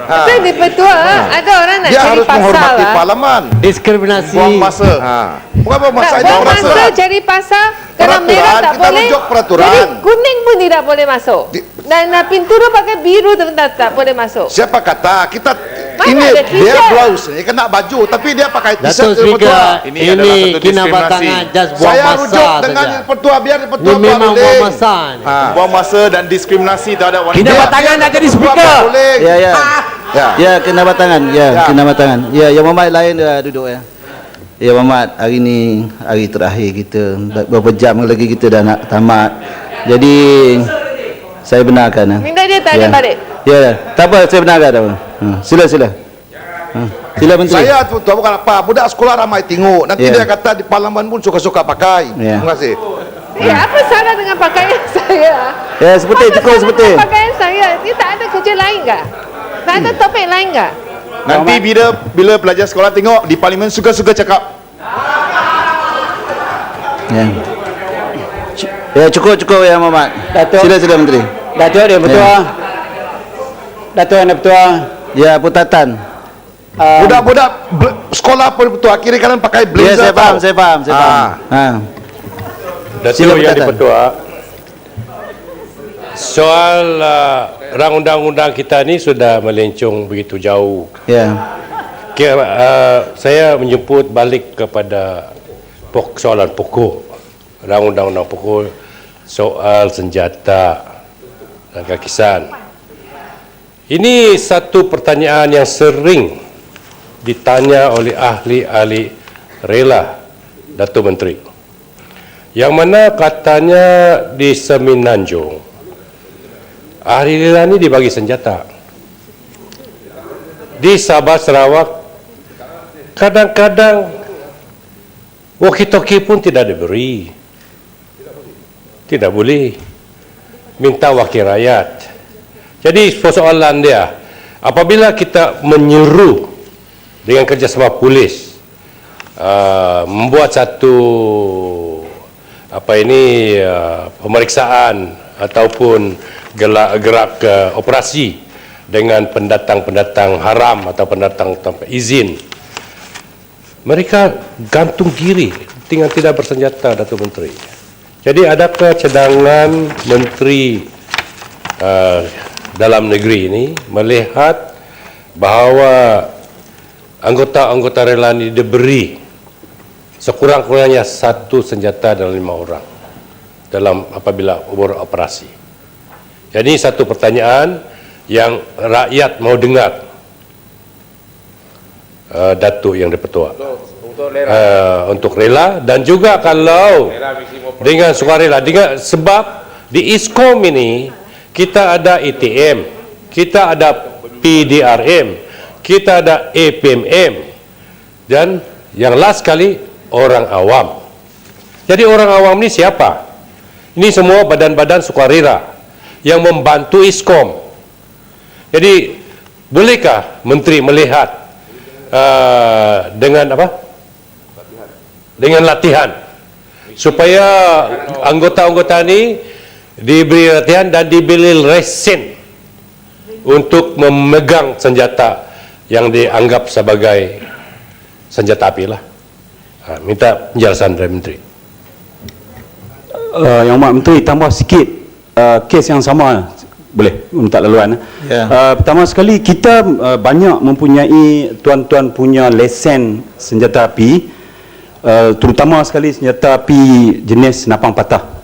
Tapi di Petua ada orang nak dia cari harus pasal menghormati parlimen. Diskriminasi. Buang masa. Bukan buang masa, itu buang masa peraturan. cari pasal. Kerana Peraturan, merah tak kita boleh. rujuk peraturan. Jadi kuning pun tidak boleh masuk. Dan pintu tu pakai biru tak boleh masuk. Siapa kata kita Mana ini ada dia t-shirt? blouse ni kena baju tapi dia pakai Datuk t-shirt. Speaker, ini Kinabatangan just buang Saya masa rujuk dengan saja. petua, biar Ini petua memang buang masa. Buang masa dan diskriminasi terhadap wanita. Kinabatangan nak jadi speaker. Ya, ya. Ya. Ya, Kinabatangan. Ya, Kinabatangan. Ya, Yang Berhormat lain dah duduk ya. Ya, Berhormat, hari ni hari terakhir kita. Berapa jam lagi kita dah nak tamat. Jadi saya benarkan. Minta dia tanya balik. Ya, tak apa, saya benarkan. Tak apa. Sila. Sila Menteri. Saya tu bukan apa, budak sekolah ramai tengok. Nanti Ya. dia kata di parlimen pun suka-suka pakai. Ya. Terima kasih. Apa salah dengan pakaian saya? Ya, seperti cukup seperti. Pakaian saya, dia tak ada kerja lain ke? Tak ada topik lain ke? Nanti bila pelajar sekolah tengok di parlimen suka-suka cakap. Ya. Ya, cukup Yang Berhormat. Datuk. Sila Menteri. Datuk dia betul. Ya. Datuk yang betul. Ya, Putatan. Budak-budak sekolah pun betul. Kiri kanan pakai Ya, blazer. saya faham. Datuk yang Putatan. dipertua, soal rang undang-undang kita ni sudah melencong begitu jauh. Ya. Saya menjemput balik kepada soalan pokok, rang undang-undang pokok, soal senjata dan kakisan. Ini satu pertanyaan yang sering ditanya oleh ahli-ahli rela Datuk Menteri. Yang mana katanya di Semenanjung, ahli rela ini dibagi senjata. Di Sabah Sarawak, kadang-kadang walkie-talkie pun tidak diberi. Tidak boleh. Minta wakil rakyat. Jadi persoalan dia, apabila kita menyeru dengan kerjasama polis, membuat satu pemeriksaan ataupun gerak operasi dengan pendatang-pendatang haram atau pendatang tanpa izin, mereka gantung diri dengan tidak bersenjata, Datuk Menteri. Jadi adakah cadangan Menteri dalam negeri ini melihat bahawa anggota-anggota rela ini diberi sekurang-kurangnya satu senjata dalam 5 orang dalam apabila beroperasi? Jadi satu pertanyaan yang rakyat mau dengar, Datuk Yang di-Pertua, untuk rela dan juga kalau dengan sukarela, sebab di ISKOM ini kita ada ETM, kita ada PDRM, kita ada APMM, dan yang last sekali orang awam. Jadi orang awam ini siapa? Ini semua badan-badan sukarela yang membantu ISKOM. Jadi bolehkah Menteri melihat dengan apa? Dengan latihan supaya anggota-anggota ini diberi latihan dan diberi lesen untuk memegang senjata yang dianggap sebagai senjata api lah. Minta penjelasan dari Menteri. Yang Mak Menteri tambah sikit kes yang sama, boleh minta laluan. Pertama sekali, kita banyak mempunyai tuan-tuan punya lesen senjata api, terutama sekali senjata api jenis napang patah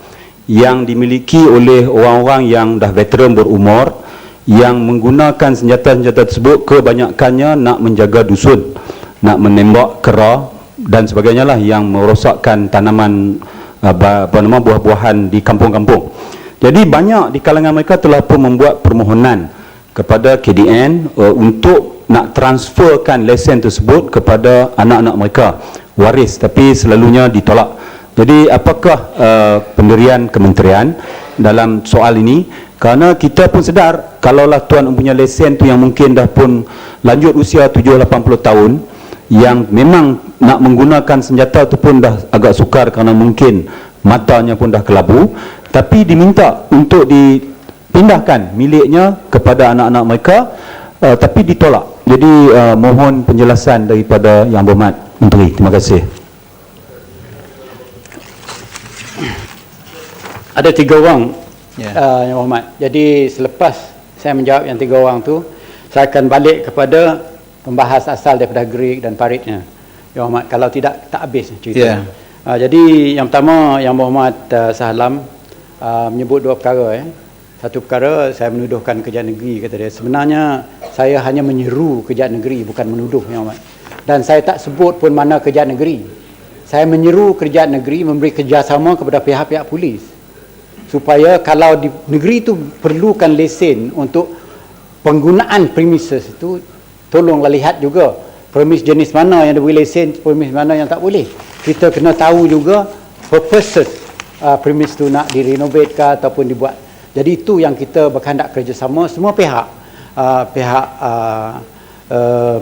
yang dimiliki oleh orang-orang yang dah veteran berumur, yang menggunakan senjata-senjata tersebut kebanyakannya nak menjaga dusun, nak menembak kera dan sebagainya lah, yang merosakkan tanaman buah-buahan di kampung-kampung. Jadi banyak di kalangan mereka telah pun membuat permohonan kepada KDN untuk nak transferkan lesen tersebut kepada anak-anak mereka waris, tapi selalunya ditolak. Jadi apakah pendirian kementerian dalam soal ini? Kerana kita pun sedar kalaulah tuan mempunyai lesen tu yang mungkin dah pun lanjut usia 70-80 tahun, yang memang nak menggunakan senjata tu pun dah agak sukar kerana mungkin matanya pun dah kelabu, tapi diminta untuk dipindahkan miliknya kepada anak-anak mereka, tapi ditolak. Jadi mohon penjelasan daripada Yang Berhormat Menteri. Terima kasih. Ada 3 orang, Yang Berhormat. Jadi selepas saya menjawab yang 3 orang tu, saya akan balik kepada pembahas asal daripada Greek dan Paritnya, Yang Berhormat. Kalau tidak, tak habis cerita. Jadi yang pertama, Yang Berhormat Sahalam menyebut 2 perkara. Satu perkara, saya menuduhkan Kerajaan Negeri, kata dia. Sebenarnya saya hanya menyeru Kerajaan Negeri, bukan menuduh, Yang Berhormat. Dan saya tak sebut pun mana Kerajaan Negeri. Saya menyeru Kerajaan Negeri memberi kerjasama kepada pihak-pihak polis, supaya kalau di negeri itu perlukan lesen untuk penggunaan premises itu, tolonglah lihat juga premis jenis mana yang diberi lesen, premis mana yang tak boleh. Kita kena tahu juga purposes premis itu nak direnovate ke ataupun dibuat. Jadi itu yang kita berkehendak kerjasama semua pihak,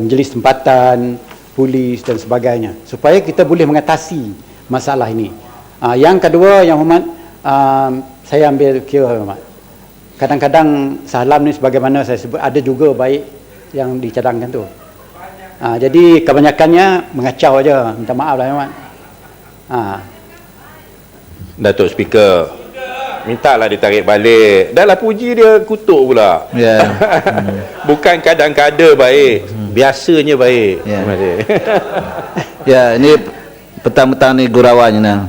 majlis tempatan, polis dan sebagainya, supaya kita boleh mengatasi masalah ini. Yang kedua, Yang Hormat, saya ambil kira, Hormat, kadang-kadang Sahalam ni sebagaimana saya sebut, ada juga baik yang dicadangkan tu. Jadi kebanyakannya mengacau aja, minta maaf lah, Hormat. Datuk Speaker, mintalah ditarik balik. Dah lah puji dia kutuk pula. Bukan kadang-kadang baik, biasanya baik. Ya, ini petang-petang ni gurauannya nah.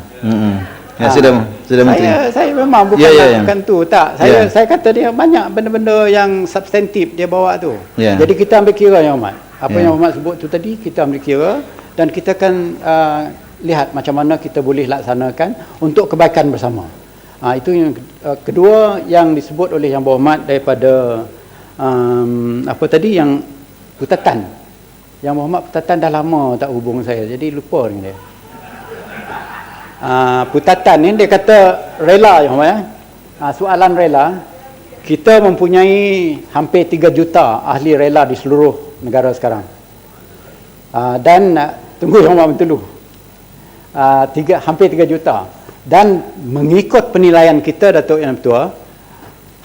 Ya, sudah. Perdana Menteri. Saya memang bukan bukan tu tak. Saya kata dia banyak benda-benda yang substantif dia bawa tu. Jadi kita ambil kira Yang Hormat. Apa Yang Hormat sebut tu tadi kita ambil kira dan kita akan lihat macam mana kita boleh laksanakan untuk kebaikan bersama. Itu yang kedua yang disebut oleh Yang Berhormat daripada apa tadi yang Putatan. Yang Berhormat Putatan dah lama tak hubung saya, jadi lupa dengan dia. Putatan ni dia kata rela Yang Berhormat. Soalan rela, kita mempunyai hampir 3 juta ahli rela di seluruh negara sekarang. Dan tunggu Yang Berhormat Bintulu. Hampir 3 juta. Dan mengikut penilaian kita Datuk Yang Ketua,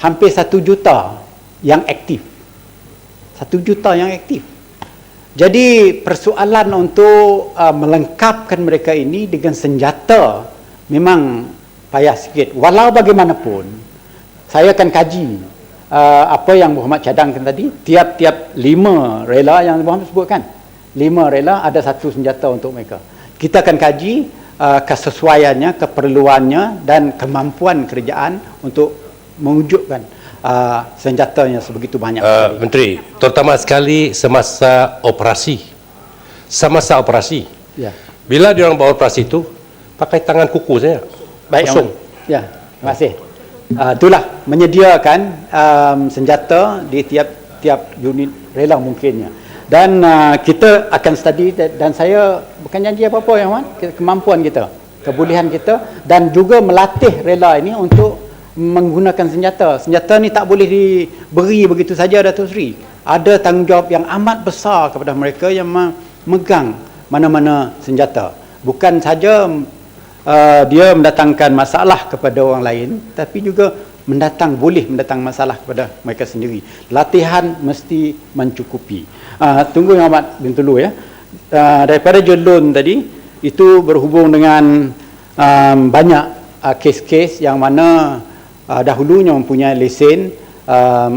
hampir 1 juta yang aktif. 1 juta yang aktif. Jadi persoalan untuk melengkapkan mereka ini dengan senjata memang payah sikit. Walau bagaimanapun, saya akan kaji apa yang Berhormat cadangkan tadi. Tiap-tiap 5 rela yang Berhormat sebutkan, 5 rela ada 1 senjata untuk mereka. Kita akan kaji kesesuaiannya, keperluannya dan kemampuan kerajaan untuk mewujudkan senjatanya sebegitu banyak. Menteri, terutama sekali semasa operasi. Ya. Bila dia orang buat operasi itu, pakai tangan kuku saya. Baik, kosong. Ya, terima kasih. Itulah menyediakan senjata di tiap unit rela mungkinnya. Dan kita akan study dan saya bukan janji apa-apa Yang Hormat, kemampuan kita, kebolehan kita dan juga melatih rela ini untuk menggunakan senjata. Senjata ni tak boleh diberi begitu saja Datuk Seri. Ada tanggungjawab yang amat besar kepada mereka yang memegang mana-mana senjata. Bukan saja dia mendatangkan masalah kepada orang lain, tapi juga boleh mendatang masalah kepada mereka sendiri. Latihan mesti mencukupi. Tunggu Yang Hormat Bintulu ya. Daripada Jelun tadi, itu berhubung dengan banyak kes-kes yang mana dahulunya mempunyai lesen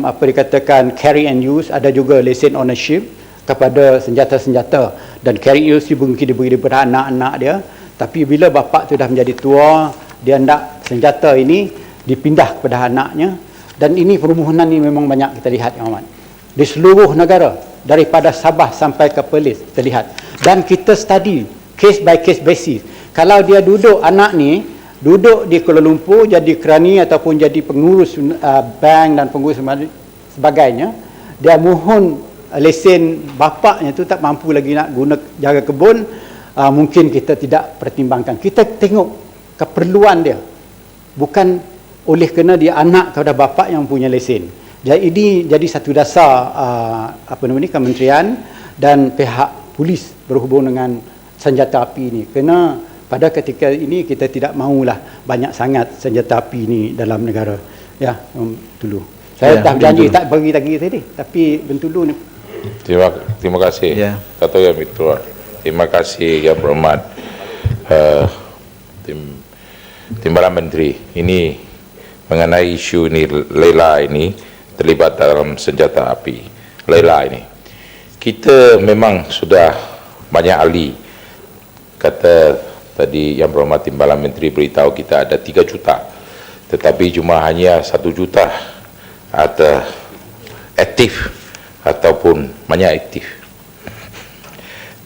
apa dikatakan carry and use, ada juga lesen ownership kepada senjata-senjata, dan carry and use mungkin diberi kepada anak-anak dia, tapi bila bapa tu dah menjadi tua, dia hendak senjata ini dipindah kepada anaknya. Dan ini permohonan ini memang banyak kita lihat Yang Hormat di seluruh negara, daripada Sabah sampai ke Perlis kita lihat, dan kita study case by case basis. Kalau dia anak ni duduk di Kuala Lumpur jadi kerani ataupun jadi pengurus bank dan pengurus sebagainya, dia mohon lesen bapaknya tu tak mampu lagi nak guna jaga kebun, mungkin kita tidak pertimbangkan. Kita tengok keperluan dia, bukan oleh kerana dia anak kepada bapa yang punya lesen. Jadi ini jadi satu dasar kementerian dan pihak polis berhubung dengan senjata api ini. Kerana pada ketika ini kita tidak mahulah banyak sangat senjata api ini dalam negara. Ya, Bintulu. Saya dah janji tak bagi lagi tadi, tapi Bintulu ni. Terima kasih. Datuk Yang Ketua. Terima kasih Yang Berhormat Timbalan Menteri. Ini mengenai isu ini, Lela ini terlibat dalam senjata api. Lela ini, kita memang sudah banyak ahli. Kata tadi Yang Berhormat Timbalan Menteri beritahu kita ada 3 juta, tetapi cuma hanya 1 juta ada aktif ataupun banyak aktif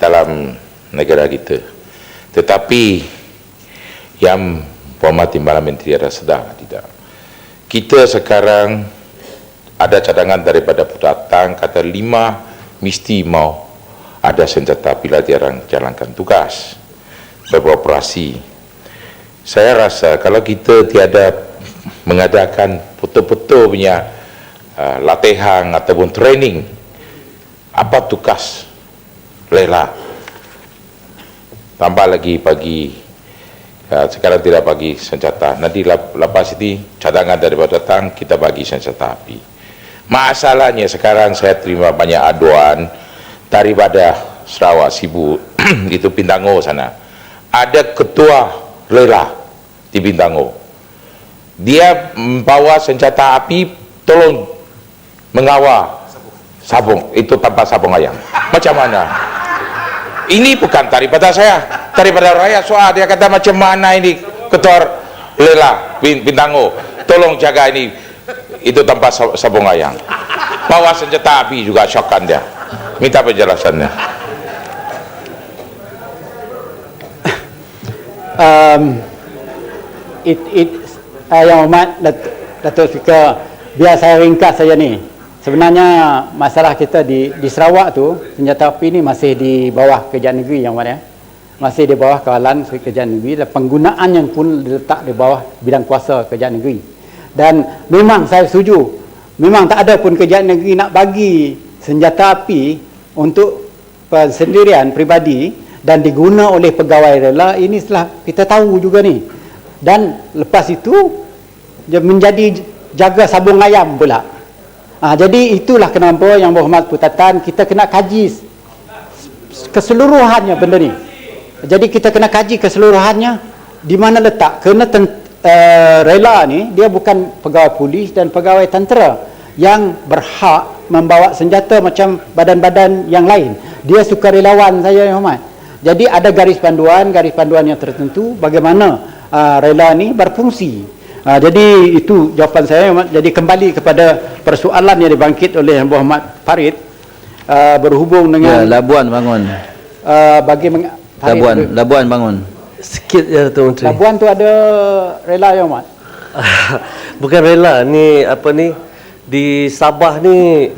dalam negara kita. Tetapi Yang Berhormat Timbalan Menteri ada sedar tidak? Kita sekarang ada cadangan daripada Putatan, kata 5 mesti mau ada senjata bila dia orang jalankan tugas beroperasi. Saya rasa kalau kita tiada mengadakan betul-betul punya latihan ataupun training, apa tugas Lela, tambah lagi bagi sekarang tidak bagi senjata, nanti lepas ini cadangan daripada datang kita bagi senjata api. Masalahnya sekarang saya terima banyak aduan daripada Sarawak Sibu itu Pindango sana, ada ketua Lela di Pindango, dia membawa senjata api, tolong mengawal sabung itu tanpa sabung ayam. Macam mana? Ini bukan daripada saya, daripada rakyat soal. Dia kata macam mana ini ketua Lela Bintango, tolong jaga ini, itu tanpa sabung ayam. Bawa senjata api juga, syokkan dia. Minta penjelasannya. Yang Hormat Datuk Speaker, biar saya ringkas saja ni. Sebenarnya masalah kita di Sarawak tu, senjata api ni masih di bawah kerajaan negeri yang mana, masih di bawah kawalan kerajaan negeri, dan penggunaannya pun diletak di bawah bidang kuasa kerajaan negeri. Dan memang saya setuju, memang tak ada pun kerajaan negeri nak bagi senjata api untuk persendirian peribadi dan diguna oleh pegawai rela. Ini setelah kita tahu juga ni. Dan lepas itu dia menjadi jaga sabung ayam pula. Jadi itulah kenapa Yang Berhormat Putatan, kita kena kaji keseluruhannya benda ni. Jadi kita kena kaji keseluruhannya di mana letak. Kerana rela ni dia bukan pegawai polis dan pegawai tentera yang berhak membawa senjata macam badan-badan yang lain. Dia sukarelawan saja, Yang Hormat. Jadi ada garis panduan yang tertentu bagaimana rela ni berfungsi. Jadi itu jawapan saya. Jadi kembali kepada persoalan yang dibangkit oleh Yang Berhormat Farid berhubung dengan Labuan bangun. Labuan bangun. Sikit ya Datuk Menteri. Labuan tu ada rela, Yang Hormat? Bukan rela, ni apa ni, di Sabah ni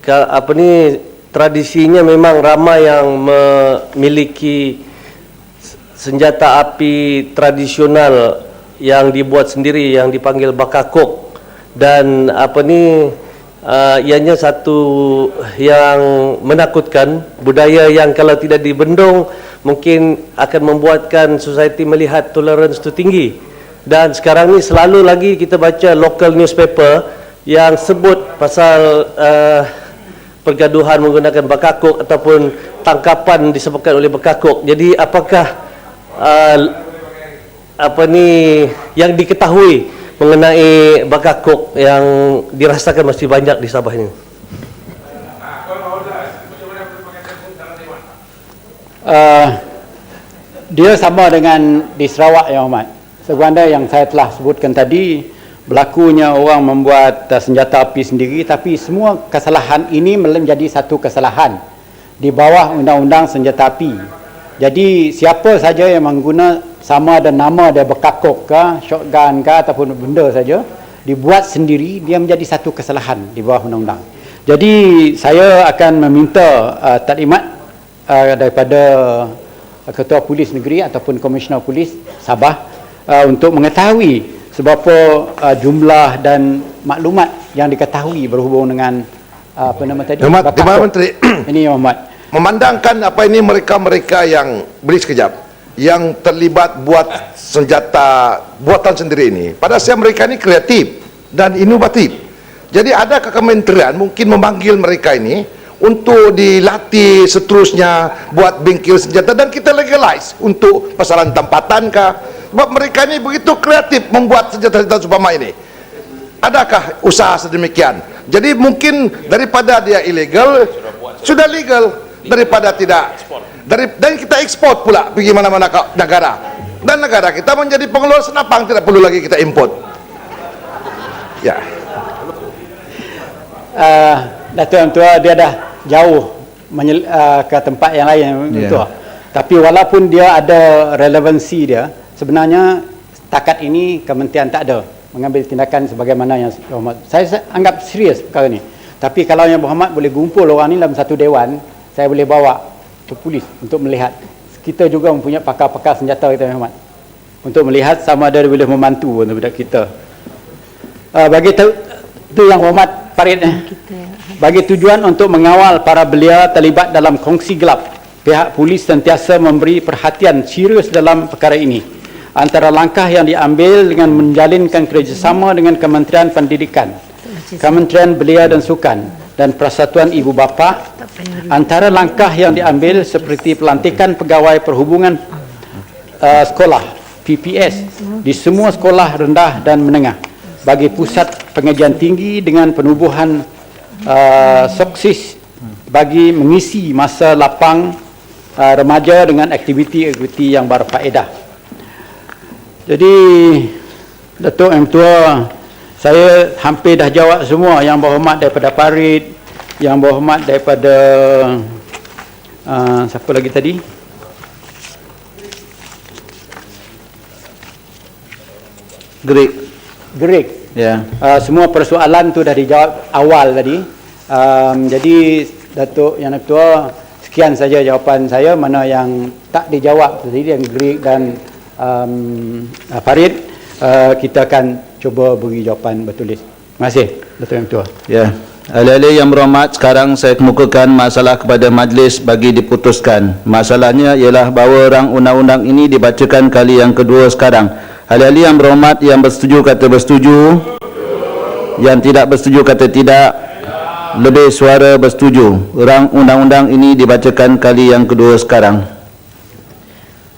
apa ni, tradisinya memang ramai yang memiliki senjata api tradisional yang dibuat sendiri yang dipanggil bakakok, dan apa ni, ianya satu yang menakutkan, budaya yang kalau tidak dibendung mungkin akan membuatkan society melihat tolerance itu tinggi. Dan sekarang ni selalu lagi kita baca local newspaper yang sebut pasal pergaduhan menggunakan bakakok ataupun tangkapan disebabkan oleh bakakok. Jadi apakah apa ni yang diketahui mengenai bakakok yang dirasakan masih banyak di Sabah ini? Dia sama dengan di Sarawak, Yang Hormat. Seganda yang saya telah sebutkan tadi, berlakunya orang membuat senjata api sendiri, tapi semua kesalahan ini menjadi satu kesalahan di bawah undang-undang senjata api. Jadi siapa saja yang mengguna sama ada nama dia bakakok ke, shotgun ke ataupun benda saja dibuat sendiri, dia menjadi satu kesalahan di bawah undang-undang. Jadi saya akan meminta taklimat daripada Ketua Polis Negeri ataupun Komisioner Polis Sabah untuk mengetahui seberapa jumlah dan maklumat yang diketahui berhubung dengan apa nama tadi, Yang Menteri, ini Yang Hormat, memandangkan apa ini mereka-mereka yang beri sekejap yang terlibat buat senjata buatan sendiri ini, pada saya mereka ini kreatif dan inovatif. Jadi adakah kementerian mungkin memanggil mereka ini untuk dilatih seterusnya buat bengkel senjata dan kita legalize untuk pasaran tempatan kah? Sebab mereka ini begitu kreatif membuat senjata-senjata supama ini. Adakah usaha sedemikian? Jadi mungkin daripada dia ilegal sudah legal, daripada tidak, dan kita ekspor pula pergi mana-mana negara, dan negara kita menjadi pengeluar senapang, tidak perlu lagi kita import. Ya. Datuk Yang Tua dia dah jauh ke tempat yang lain, betul. Tapi walaupun dia ada relevansi dia, sebenarnya setakat ini kementerian tak ada mengambil tindakan sebagaimana yang berhormat. Saya anggap serius perkara ni. Tapi kalau Yang Berhormat boleh gumpul orang ni dalam satu dewan, saya boleh bawa ke polis untuk melihat. Kita juga mempunyai pakar-pakar senjata kita, Yang Berhormat, untuk melihat sama ada boleh membantu untuk kita. Bagi itu Yang Berhormat Farid, bagi tujuan untuk mengawal para belia terlibat dalam kongsi gelap, pihak polis sentiasa memberi perhatian serius dalam perkara ini. Antara langkah yang diambil dengan menjalinkan kerjasama dengan Kementerian Pendidikan, Kementerian Belia dan Sukan dan Persatuan Ibu Bapa, antara langkah yang diambil seperti pelantikan pegawai perhubungan sekolah PPS di semua sekolah rendah dan menengah bagi pusat pengajian tinggi dengan penubuhan soksis bagi mengisi masa lapang remaja dengan aktiviti-aktiviti yang berfaedah. Jadi Datuk Yang Tua, saya hampir dah jawab semua. Yang berhormat daripada Farid, yang berhormat daripada siapa lagi tadi? Greg. Ya. Semua persoalan tu dah dijawab awal tadi. Jadi Datuk Yang Tua, sekian saja jawapan saya. Mana yang tak dijawab tadi, yang Greg dan Farid, kita akan cuba beri jawapan bertulis. Terima kasih Datuk Yang Tua. Ya. Ahli-ahli yang berhormat, sekarang saya kemukakan masalah kepada majlis bagi diputuskan. Masalahnya ialah bahawa rang undang-undang ini dibacakan kali yang kedua sekarang. Ahli-ahli yang berhormat, yang bersetuju kata bersetuju, yang tidak bersetuju kata tidak, lebih suara bersetuju. Rang undang-undang ini dibacakan kali yang kedua sekarang.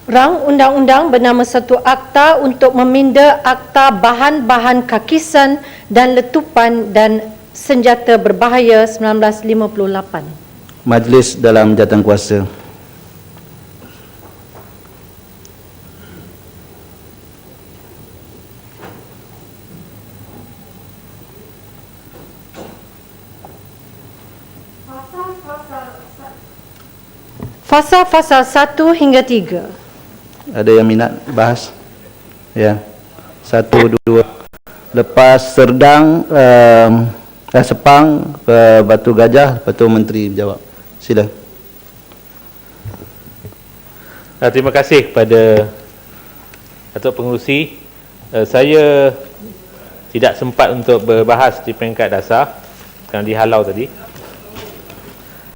Rang undang-undang bernama satu akta untuk meminda akta bahan-bahan kakisan dan letupan dan senjata berbahaya 1958. Majlis dalam jawatankuasa. Fasal-fasal 1 hingga 3. Ada yang minat bahas? Ya. 1, 2. Lepas Serdang, Sepang, Batu Gajah, lepas tu Menteri jawab. Sila. Terima kasih kepada Datuk Pengerusi. Saya tidak sempat untuk berbahas di peringkat dasar kerana dihalau tadi.